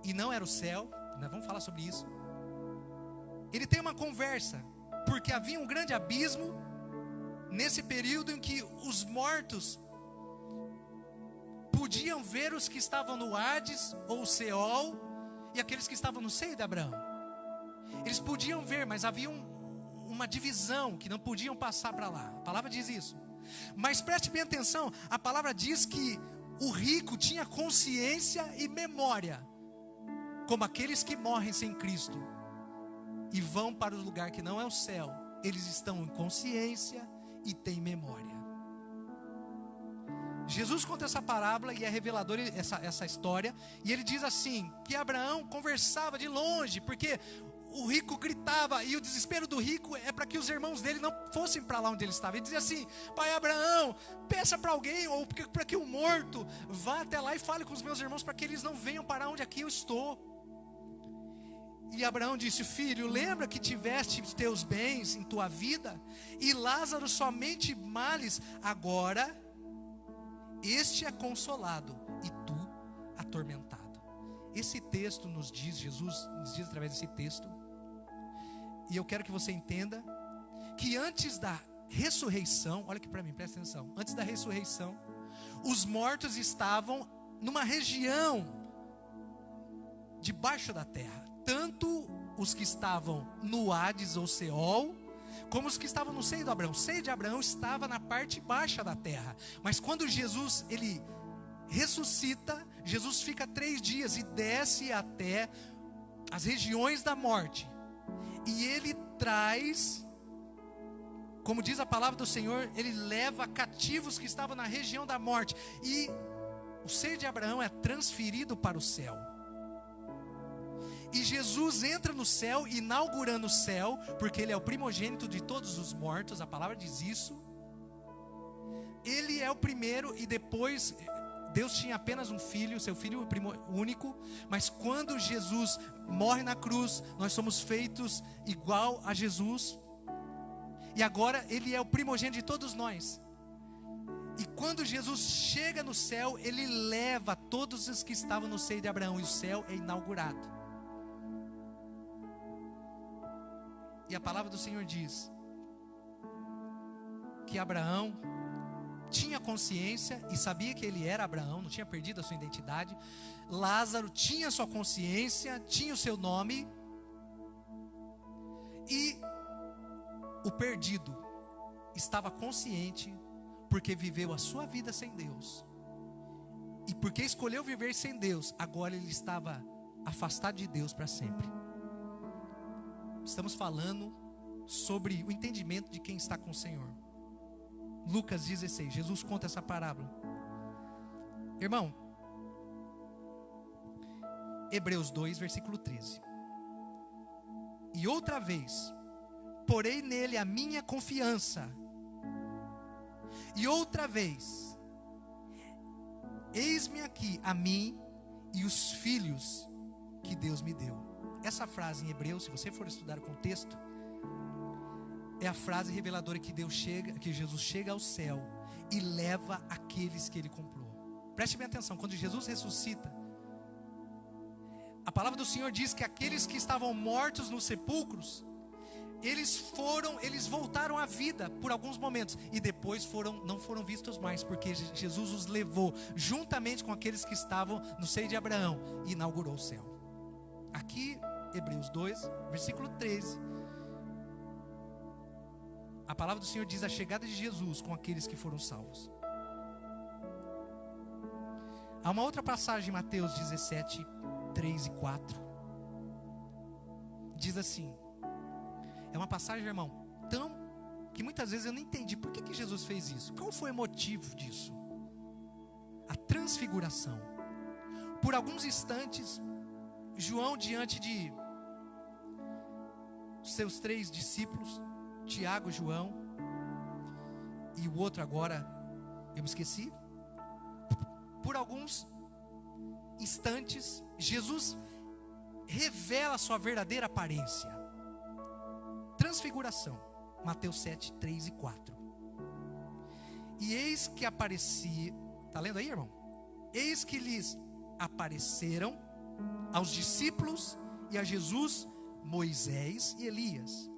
e não era o céu. Nós vamos falar sobre isso. Ele tem uma conversa, porque havia um grande abismo nesse período em que os mortos podiam ver os que estavam no Hades ou Seol e aqueles que estavam no seio de Abraão. Eles podiam ver, mas havia uma divisão que não podiam passar para lá. A palavra diz isso. Mas preste bem atenção, a palavra diz que o rico tinha consciência e memória, como aqueles que morrem sem Cristo e vão para o lugar que não é o céu. Eles estão em consciência e têm memória. Jesus conta essa parábola e é revelador essa história. E ele diz assim, que Abraão conversava de longe, porque o rico gritava, e o desespero do rico é para que os irmãos dele não fossem para lá onde ele estava. Ele dizia assim: pai Abraão, peça para alguém, ou para que o morto vá até lá e fale com os meus irmãos, para que eles não venham para onde aqui eu estou. E Abraão disse: filho, lembra que tiveste os teus bens em tua vida, e Lázaro somente males. Agora este é consolado e tu atormentado. Esse texto nos diz, Jesus nos diz através desse texto, e eu quero que você entenda que antes da ressurreição, olha aqui para mim, presta atenção. Antes da ressurreição, os mortos estavam numa região debaixo da terra. Tanto os que estavam no Hades ou Seol, como os que estavam no seio de Abraão. O seio de Abraão estava na parte baixa da terra. Mas quando Jesus, ele ressuscita, Jesus fica 3 dias e desce até as regiões da morte. E ele traz, como diz a palavra do Senhor, ele leva cativos que estavam na região da morte. E o seio de Abraão é transferido para o céu. E Jesus entra no céu, inaugurando o céu, porque ele é o primogênito de todos os mortos, a palavra diz isso. Ele é o primeiro, e depois Deus tinha apenas um filho, seu filho único, mas quando Jesus morre na cruz, nós somos feitos igual a Jesus, e agora ele é o primogênito de todos nós. E quando Jesus chega no céu, ele leva todos os que estavam no seio de Abraão, e o céu é inaugurado. E a palavra do Senhor diz que Abraão tinha consciência e sabia que ele era Abraão, não tinha perdido a sua identidade. Lázaro tinha sua consciência, tinha o seu nome. E o perdido estava consciente, porque viveu a sua vida sem Deus. E porque escolheu viver sem Deus, agora ele estava afastado de Deus para sempre. Estamos falando sobre o entendimento de quem está com o Senhor. Lucas 16, Jesus conta essa parábola. Irmão, Hebreus 2, versículo 13. E outra vez, porei nele a minha confiança. E outra vez, eis-me aqui a mim e os filhos que Deus me deu. Essa frase em Hebreus, se você for estudar o contexto, é a frase reveladora que Jesus chega ao céu e leva aqueles que ele comprou. Preste bem atenção, quando Jesus ressuscita, a palavra do Senhor diz que aqueles que estavam mortos nos sepulcros, eles voltaram à vida por alguns momentos e depois não foram vistos mais, porque Jesus os levou juntamente com aqueles que estavam no seio de Abraão e inaugurou o céu. Aqui, Hebreus 2, versículo 13, a palavra do Senhor diz a chegada de Jesus com aqueles que foram salvos. Há uma outra passagem em Mateus 17, 3 e 4. Diz assim, é uma passagem, irmão, que muitas vezes eu não entendi. Por que Jesus fez isso? Qual foi o motivo disso? A transfiguração. Por alguns instantes, João, diante de seus 3 discípulos, Tiago, João, e o outro agora, eu me esqueci. Por alguns instantes, Jesus revela a sua verdadeira aparência. Transfiguração, Mateus 7, 3 e 4. E eis que aparecia, está lendo aí, irmão? Eis que lhes apareceram aos discípulos e a Jesus, Moisés e Elias,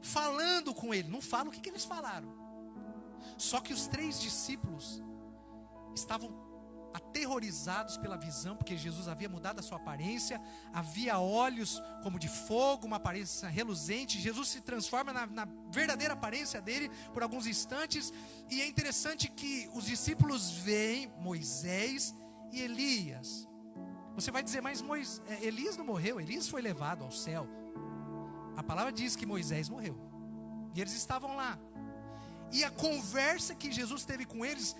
falando com ele. Não fala o que eles falaram. Só que os 3 discípulos estavam aterrorizados pela visão, porque Jesus havia mudado a sua aparência, havia olhos como de fogo, uma aparência reluzente. Jesus se transforma na verdadeira aparência dele por alguns instantes, e é interessante que os discípulos veem Moisés e Elias. Você vai dizer, mas Elias não morreu, Elias foi levado ao céu. A palavra diz que Moisés morreu, e eles estavam lá, e a conversa que Jesus teve com eles,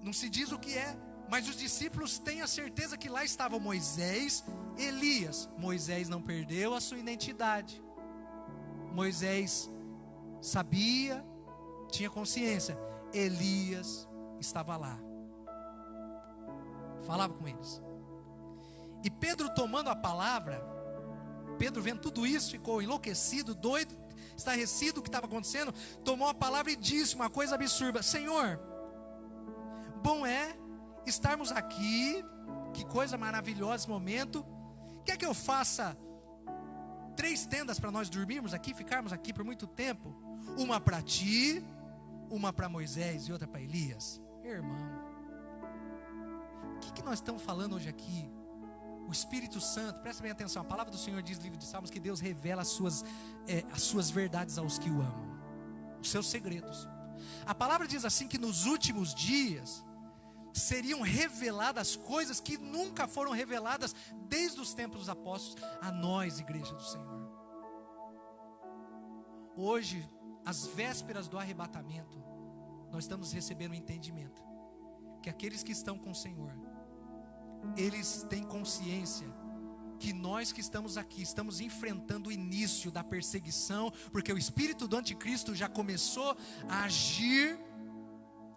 não se diz o que é, mas os discípulos têm a certeza que lá estavam Moisés e Elias. Moisés não perdeu a sua identidade. Moisés sabia, tinha consciência. Elias estava lá, falava com eles. E Pedro, tomando a palavra, Pedro vendo tudo isso, ficou enlouquecido, doido, estarrecido o que estava acontecendo, tomou a palavra e disse uma coisa absurda: Senhor, bom é estarmos aqui, que coisa maravilhosa esse momento. Quer que eu faça 3 tendas para nós dormirmos aqui, ficarmos aqui por muito tempo? Uma para ti, uma para Moisés e outra para Elias. Irmão, o que nós estamos falando hoje aqui? O Espírito Santo, presta bem atenção, a palavra do Senhor diz no livro de Salmos que Deus revela as suas verdades aos que o amam, os seus segredos. A palavra diz assim que nos últimos dias seriam reveladas coisas que nunca foram reveladas desde os tempos dos apóstolos a nós, igreja do Senhor. Hoje, às vésperas do arrebatamento, nós estamos recebendo o entendimento que aqueles que estão com o Senhor, eles têm consciência que nós que estamos aqui, estamos enfrentando o início da perseguição, porque o espírito do anticristo já começou a agir.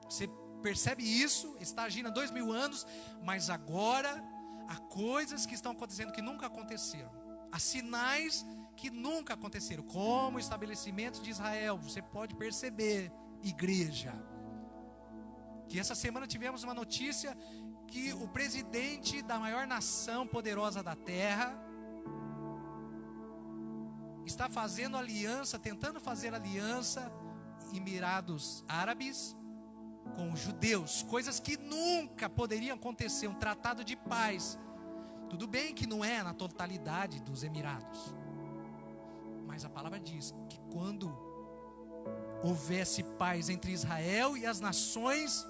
Você percebe isso? Está agindo há 2000 anos, mas agora há coisas que estão acontecendo que nunca aconteceram. Há sinais que nunca aconteceram, como o estabelecimento de Israel. Você pode perceber, igreja, que essa semana tivemos uma notícia que o presidente da maior nação poderosa da terra está fazendo aliança, tentando fazer aliança, Emirados Árabes, com os judeus, coisas que nunca poderiam acontecer, um tratado de paz. Tudo bem que não é na totalidade dos Emirados, mas a palavra diz que quando houvesse paz entre Israel e as nações,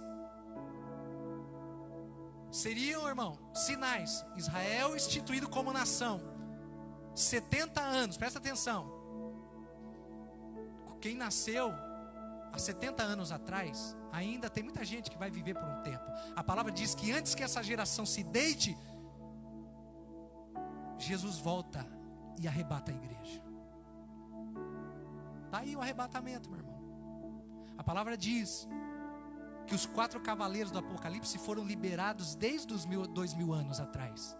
seriam, irmão, sinais. Israel instituído como nação, 70 anos, presta atenção. Quem nasceu há 70 anos atrás, ainda tem muita gente que vai viver por um tempo. A palavra diz que antes que essa geração se deite, Jesus volta e arrebata a igreja. Está aí o arrebatamento, meu irmão. A palavra diz que os 4 cavaleiros do Apocalipse foram liberados desde os 2000 anos atrás.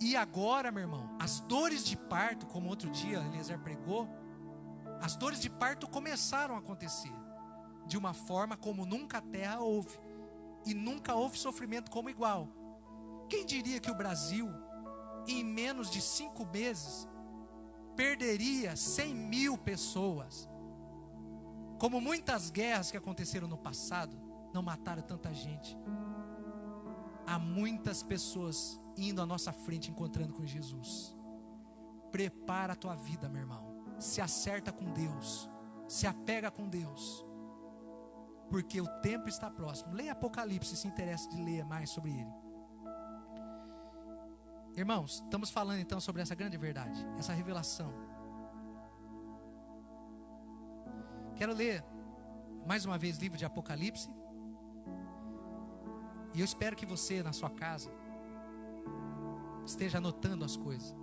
E agora, meu irmão, as dores de parto, como outro dia Eliezer pregou, As dores de parto começaram a acontecer de uma forma como nunca a terra houve, e nunca houve sofrimento como igual. Quem diria que o Brasil, em menos de 5 meses, perderia 100 mil pessoas? Como muitas guerras que aconteceram no passado não mataram tanta gente. Há muitas pessoas indo à nossa frente, encontrando com Jesus. Prepara a tua vida, meu irmão. Se acerta com Deus, se apega com Deus, porque o tempo está próximo. Leia Apocalipse, se interessa de ler mais sobre ele. Irmãos, estamos falando então sobre essa grande verdade, essa revelação. Quero ler mais uma vez o livro de Apocalipse. E eu espero que você, na sua casa, esteja anotando as coisas.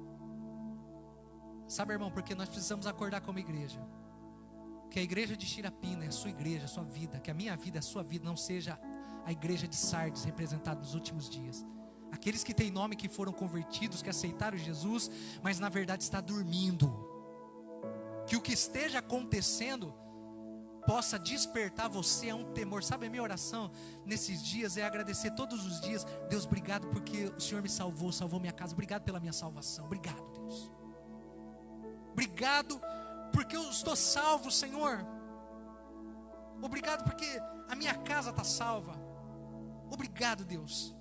Sabe, irmão, porque nós precisamos acordar como igreja. Que a igreja de Chirapina é a sua igreja, a sua vida. Que a minha vida, a sua vida não seja a igreja de Sardes representada nos últimos dias. Aqueles que têm nome, que foram convertidos, que aceitaram Jesus, mas na verdade está dormindo. Que o que esteja acontecendo possa despertar você a um temor. Sabe, a minha oração nesses dias é agradecer todos os dias. Deus, obrigado porque o Senhor me salvou, salvou minha casa. Obrigado pela minha salvação. Obrigado, Deus. Obrigado porque eu estou salvo, Senhor. Obrigado porque a minha casa está salva. Obrigado, Deus.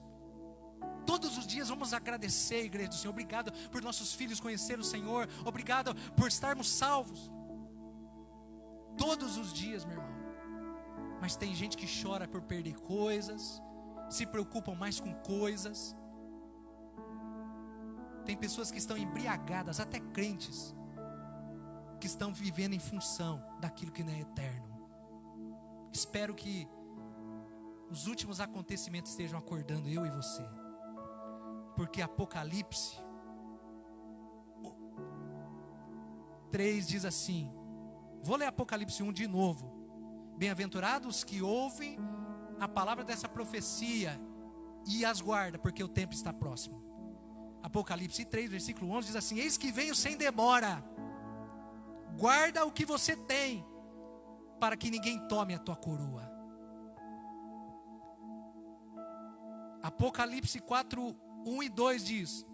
Todos os dias vamos agradecer, igreja do Senhor. Obrigado por nossos filhos conhecer o Senhor. Obrigado por estarmos salvos. Todos os dias, meu irmão. Mas tem gente que chora por perder coisas, se preocupam mais com coisas. Tem pessoas que estão embriagadas, até crentes, que estão vivendo em função daquilo que não é eterno. Espero que os últimos acontecimentos estejam acordando eu e você. Porque Apocalipse 3 diz assim. Vou ler Apocalipse 1 de novo. Bem-aventurados que ouvem a palavra dessa profecia e as guarda, porque o tempo está próximo. Apocalipse 3, versículo 11 diz assim: eis que venho sem demora. Guarda o que você tem, para que ninguém tome a tua coroa. Apocalipse 4, 1 e 2 diz: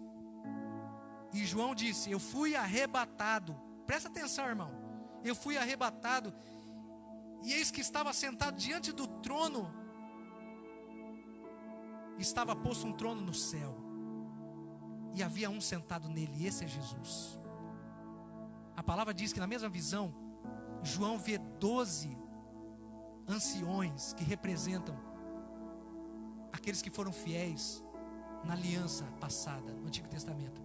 e João disse: eu fui arrebatado. Presta atenção, irmão. Eu fui arrebatado, e eis que estava sentado diante do trono. Estava posto um trono no céu, e havia um sentado nele, e esse é Jesus. A palavra diz que na mesma visão, João vê 12 anciões que representam aqueles que foram fiéis na aliança passada, no Antigo Testamento,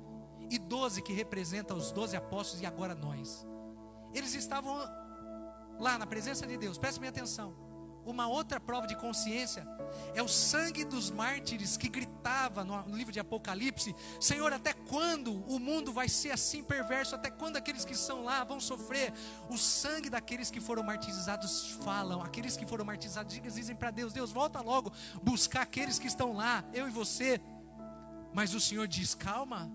e 12 que representam os 12 apóstolos e agora nós. Eles estavam lá na presença de Deus. Preste minha atenção. Uma outra prova de consciência é o sangue dos mártires que gritava no livro de Apocalipse: Senhor, até quando o mundo vai ser assim perverso? Até quando aqueles que estão lá vão sofrer? O sangue daqueles que foram martirizados falam. Aqueles que foram martirizados dizem para Deus: Deus, volta logo buscar aqueles que estão lá, eu e você. Mas o Senhor diz: calma,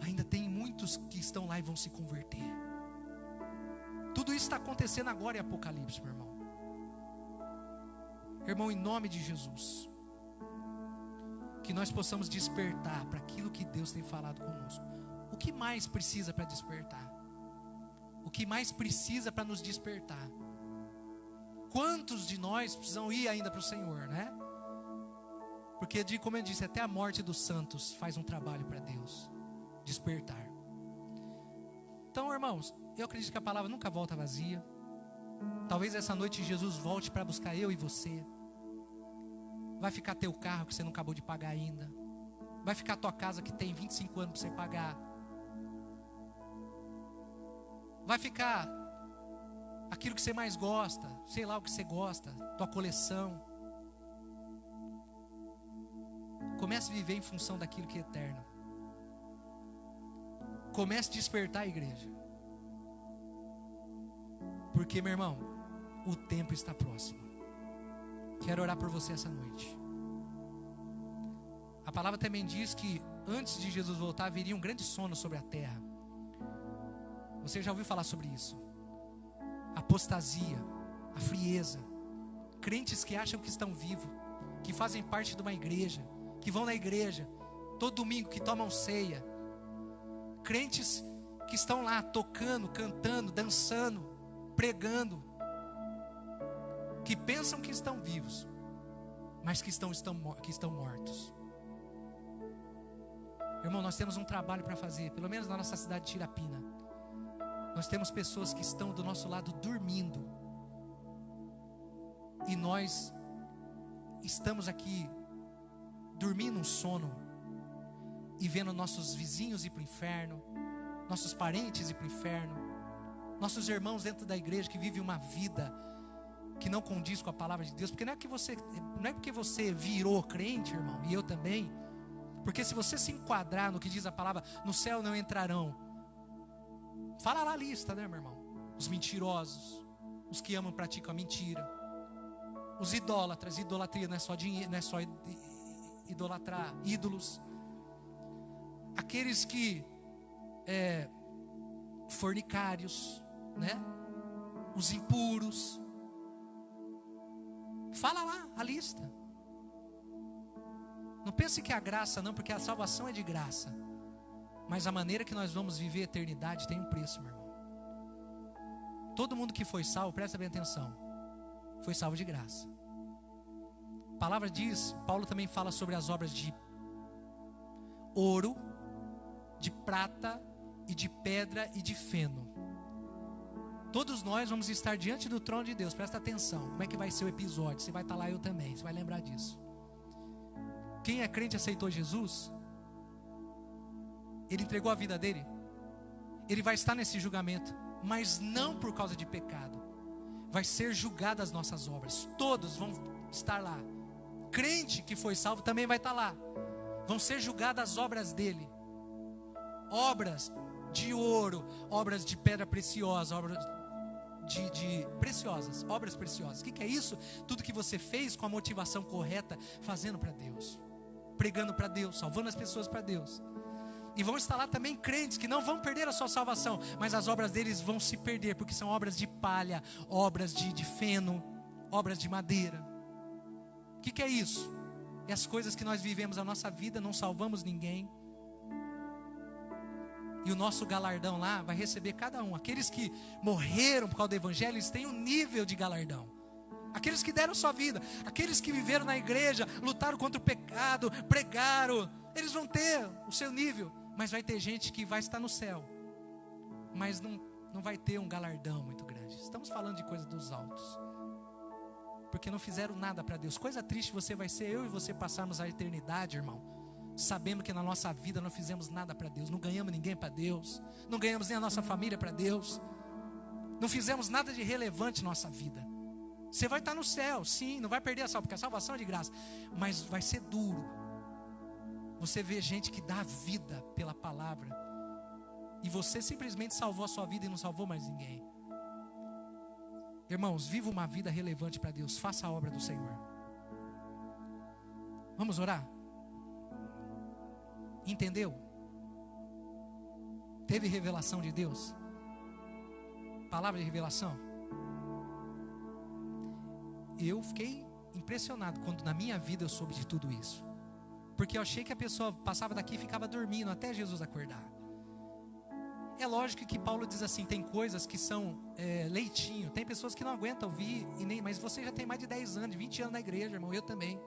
ainda tem muitos que estão lá e vão se converter. Tudo isso está acontecendo agora em Apocalipse, meu irmão. Irmão, em nome de Jesus, que nós possamos despertar para aquilo que Deus tem falado conosco. O que mais precisa para despertar? O que mais precisa para nos despertar? Quantos de nós precisam ir ainda para o Senhor, né? Porque, como eu disse, até a morte dos santos faz um trabalho para Deus despertar. Então, irmãos, eu acredito que a palavra nunca volta vazia. Talvez essa noite Jesus volte para buscar eu e você. Vai ficar teu carro que você não acabou de pagar ainda. Vai ficar tua casa que tem 25 anos para você pagar. Vai ficar aquilo que você mais gosta, sei lá o que você gosta, tua coleção. Comece a viver em função daquilo que é eterno. Comece a despertar a igreja. Porque, meu irmão, o tempo está próximo. Quero orar por você essa noite. A palavra também diz que antes de Jesus voltar, viria um grande sono sobre a terra. Você já ouviu falar sobre isso? Apostasia, a frieza. Crentes que acham que estão vivos, que fazem parte de uma igreja, que vão na igreja todo domingo, que tomam ceia. Crentes que estão lá tocando, cantando, dançando, pregando, que pensam que estão vivos, mas que estão mortos. Irmão, nós temos um trabalho para fazer, pelo menos na nossa cidade de Tirapina. Nós temos pessoas que estão do nosso lado dormindo, e nós estamos aqui dormindo um sono e vendo nossos vizinhos ir para o inferno, nossos parentes ir para o inferno, nossos irmãos dentro da igreja que vivem uma vida que não condiz com a palavra de Deus. Porque não é porque você virou crente, irmão, e eu também. Porque se você se enquadrar no que diz a palavra, no céu não entrarão. Fala lá a lista, né, meu irmão? Os mentirosos, os que amam e praticam a mentira, os idólatras. Idolatria não é só dinheiro, não é só idolatrar ídolos. Aqueles que fornicários, né? Os impuros. Fala lá a lista. Não pense que é a graça não, porque a salvação é de graça. Mas a maneira que nós vamos viver a eternidade tem um preço, meu irmão. Todo mundo que foi salvo, presta bem atenção, foi salvo de graça. A palavra diz, Paulo também fala sobre as obras de ouro, de prata e de pedra e de feno. Todos nós vamos estar diante do trono de Deus. Presta atenção, como é que vai ser o episódio? Você vai estar lá, eu também, você vai lembrar disso. Quem é crente e aceitou Jesus, ele entregou a vida dele, ele vai estar nesse julgamento, mas não por causa de pecado. Vai ser julgado as nossas obras. Todos vão estar lá. Crente que foi salvo também vai estar lá. Vão ser julgadas as obras dele. Obras de ouro, obras de pedra preciosa, obras preciosas, obras preciosas. O que é isso? Tudo que você fez com a motivação correta, fazendo para Deus, pregando para Deus, salvando as pessoas para Deus. E vão estar lá também crentes que não vão perder a sua salvação, mas as obras deles vão se perder, porque são obras de palha, obras de feno, obras de madeira. O que é isso? É as coisas que nós vivemos a nossa vida, não salvamos ninguém. E o nosso galardão lá vai receber cada um. Aqueles que morreram por causa do evangelho, eles têm um nível de galardão. Aqueles que deram sua vida, aqueles que viveram na igreja, lutaram contra o pecado, pregaram, eles vão ter o seu nível. Mas vai ter gente que vai estar no céu, mas não vai ter um galardão muito grande. Estamos falando de coisa dos altos, porque não fizeram nada para Deus. Coisa triste você vai ser, eu e você passarmos a eternidade, irmão, sabendo que na nossa vida não fizemos nada para Deus, não ganhamos ninguém para Deus, não ganhamos nem a nossa família para Deus, não fizemos nada de relevante na nossa vida. Você vai estar no céu, sim, não vai perder a salvação, porque a salvação é de graça, mas vai ser duro. Você vê gente que dá vida pela palavra, e você simplesmente salvou a sua vida e não salvou mais ninguém. Irmãos, viva uma vida relevante para Deus, faça a obra do Senhor. Vamos orar? Entendeu? Teve revelação de Deus? Palavra de revelação? Eu fiquei impressionado quando na minha vida eu soube de tudo isso, porque eu achei que a pessoa passava daqui e ficava dormindo até Jesus acordar. É lógico que Paulo diz assim, tem coisas que são leitinho, tem pessoas que não aguentam ouvir, mas você já tem mais de 10 anos, 20 anos na igreja, irmão, eu também.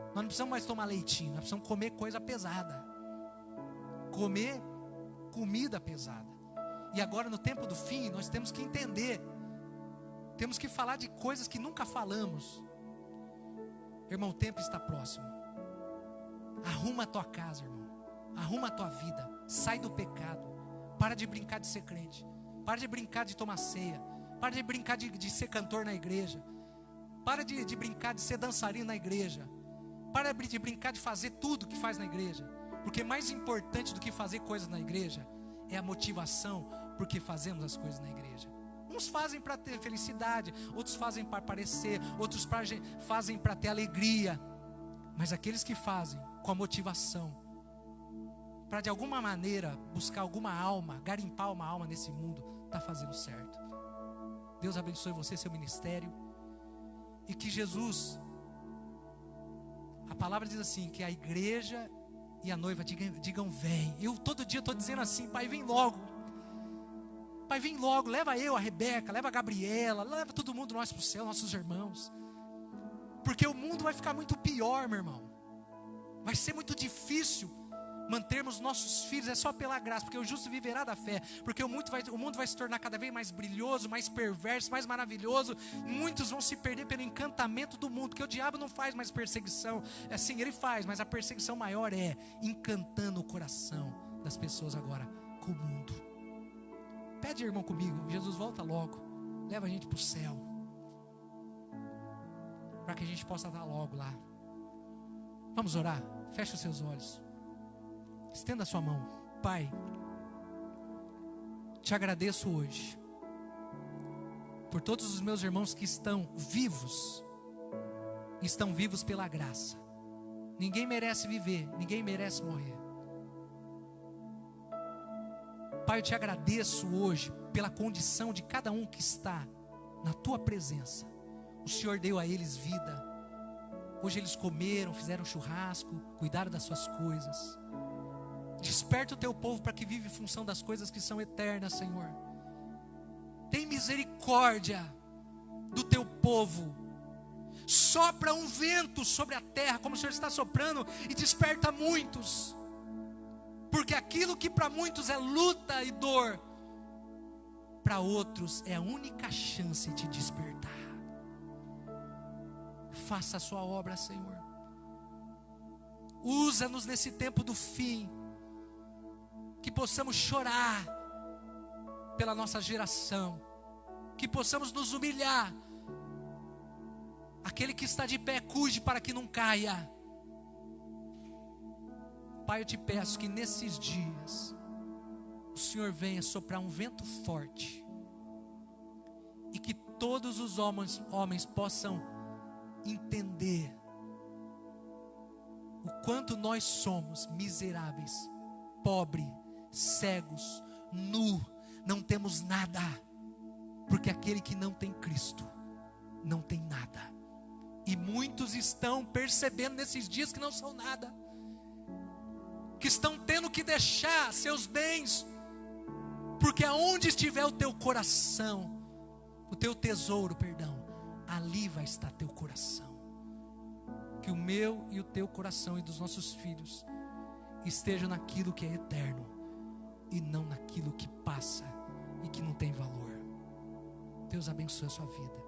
Nós não precisamos mais tomar leitinho, nós precisamos comer coisa pesada, comer comida pesada. E agora no tempo do fim, nós temos que entender, temos que falar de coisas que nunca falamos. Irmão, o tempo está próximo. Arruma a tua casa, irmão, arruma a tua vida, sai do pecado. Para de brincar de ser crente, para de brincar de tomar ceia, para de brincar de ser cantor na igreja, para de brincar de ser dançarino na igreja, para de brincar de fazer tudo que faz na igreja, porque mais importante do que fazer coisas na igreja é a motivação porque fazemos as coisas na igreja. Uns fazem para ter felicidade, outros fazem para aparecer, outros fazem para ter alegria, mas aqueles que fazem com a motivação para de alguma maneira buscar alguma alma, garimpar uma alma nesse mundo, está fazendo certo. Deus abençoe você, seu ministério. E que Jesus, a palavra diz assim, que a igreja e a noiva digam vem. Eu todo dia estou dizendo assim, Pai, vem logo. Pai, vem logo, leva eu, a Rebeca, leva a Gabriela, leva todo mundo nós para o céu, nossos irmãos. Porque o mundo vai ficar muito pior, meu irmão. Vai ser muito difícil mantermos nossos filhos, é só pela graça, porque o justo viverá da fé, porque o mundo vai se tornar cada vez mais brilhoso, mais perverso, mais maravilhoso. Muitos vão se perder pelo encantamento do mundo, porque o diabo não faz mais perseguição, assim, ele faz, mas a perseguição maior é encantando o coração das pessoas agora com o mundo. Pede, irmão, comigo, Jesus volta logo, leva a gente para o céu, para que a gente possa estar logo lá. Vamos orar? Feche os seus olhos, estenda a sua mão. Pai, te agradeço hoje por todos os meus irmãos que estão vivos pela graça. Ninguém merece viver, ninguém merece morrer. Pai, eu te agradeço hoje pela condição de cada um que está na tua presença. O Senhor deu a eles vida. Hoje eles comeram, fizeram churrasco, cuidaram das suas coisas. Desperta o teu povo para que vive em função das coisas que são eternas, Senhor. Tem misericórdia do teu povo. Sopra um vento sobre a terra, como o Senhor está soprando, e desperta muitos. Porque aquilo que para muitos é luta e dor, para outros é a única chance de despertar. Faça a sua obra, Senhor. Usa-nos nesse tempo do fim, que possamos chorar pela nossa geração, que possamos nos humilhar. Aquele que está de pé, cuide para que não caia. Pai, eu te peço que nesses dias o Senhor venha soprar um vento forte, e que todos os homens possam entender o quanto nós somos miseráveis, pobres, cegos, nu, não temos nada, porque aquele que não tem Cristo não tem nada. E muitos estão percebendo nesses dias que não são nada, que estão tendo que deixar seus bens, porque aonde estiver o teu coração, o teu tesouro, ali vai estar teu coração. Que o meu e o teu coração e dos nossos filhos estejam naquilo que é eterno, e não naquilo que passa e que não tem valor. Deus abençoe a sua vida,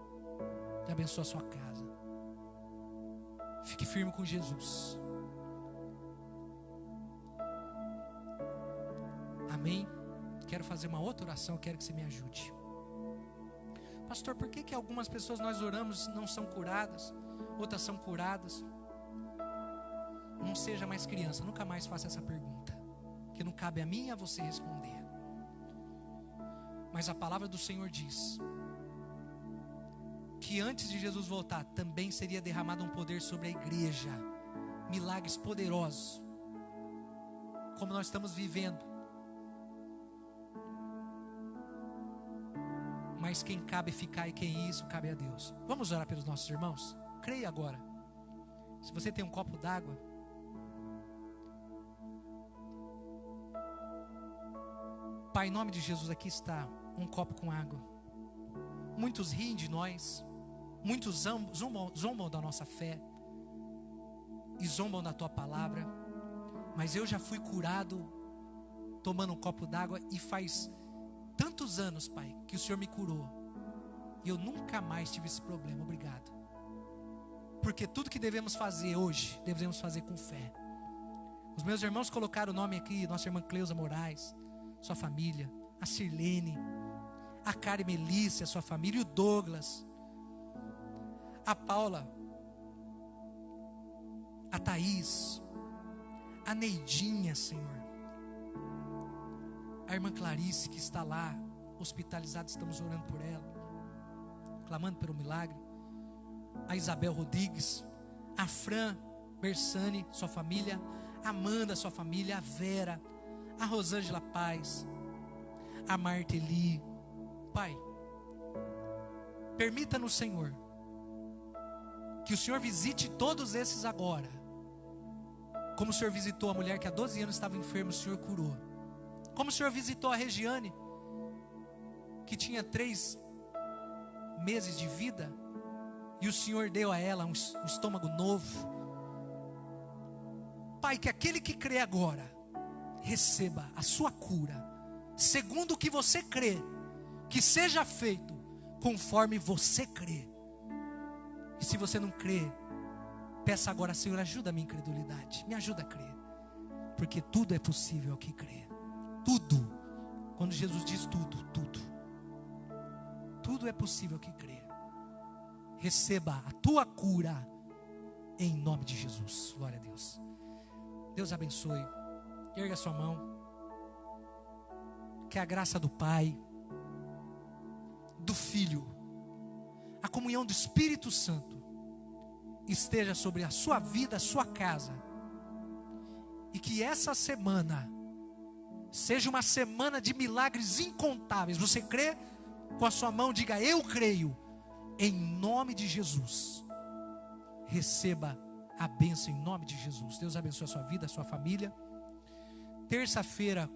Deus abençoe a sua casa. Fique firme com Jesus. Amém? Quero fazer uma outra oração, quero que você me ajude. Pastor, por que algumas pessoas nós oramos não são curadas, outras são curadas? Não seja mais criança, nunca mais faça essa pergunta, que não cabe a mim e a você responder. Mas a palavra do Senhor diz que antes de Jesus voltar, também seria derramado um poder sobre a igreja, milagres poderosos, como nós estamos vivendo. Mas quem cabe ficar e quem isso, cabe a Deus. Vamos orar pelos nossos irmãos? Creia agora. Se você tem um copo d'água, Pai, em nome de Jesus, aqui está um copo com água. Muitos riem de nós, muitos zombam da nossa fé e zombam da tua palavra, mas eu já fui curado tomando um copo d'água, e faz tantos anos, Pai, que o Senhor me curou, e eu nunca mais tive esse problema. Obrigado. Porque tudo que devemos fazer hoje, devemos fazer com fé. Os meus irmãos colocaram o nome aqui, nossa irmã Cleusa Moraes, sua família, a Sirlene, a Karen Melissa, sua família, e o Douglas, a Paula, a Thaís, a Neidinha, Senhor, a irmã Clarice que está lá hospitalizada, estamos orando por ela, clamando pelo milagre. A Isabel Rodrigues, a Fran Bersani, sua família, a Amanda, sua família, a Vera, a Rosângela Paz, a Marta Eli. Pai, permita no Senhor que o Senhor visite todos esses agora, como o Senhor visitou a mulher que há 12 anos estava enferma, o Senhor curou. Como o Senhor visitou a Regiane, que tinha 3 meses de vida, e o Senhor deu a ela um estômago novo. Pai, que aquele que crê agora receba a sua cura, segundo o que você crê, que seja feito conforme você crê. E se você não crê, peça agora: Senhor, ajuda a minha incredulidade, me ajuda a crer, porque tudo é possível ao que crê. Tudo, quando Jesus diz tudo, tudo é possível ao que crê. Receba a tua cura em nome de Jesus. Glória a Deus. Deus abençoe. Erga sua mão. Que a graça do Pai, do Filho, a comunhão do Espírito Santo esteja sobre a sua vida, a sua casa, e que essa semana seja uma semana de milagres incontáveis. Você crê? Com a sua mão diga: eu creio, em nome de Jesus. Receba a bênção em nome de Jesus. Deus abençoe a sua vida, a sua família. Terça-feira,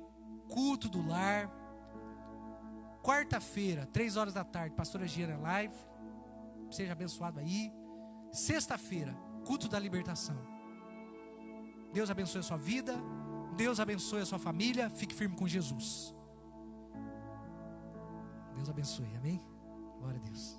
culto do lar. Quarta-feira, 3 horas da tarde, pastora Giana Live. Seja abençoado aí. Sexta-feira, culto da libertação. Deus abençoe a sua vida, Deus abençoe a sua família. Fique firme com Jesus. Deus abençoe, amém? Glória a Deus.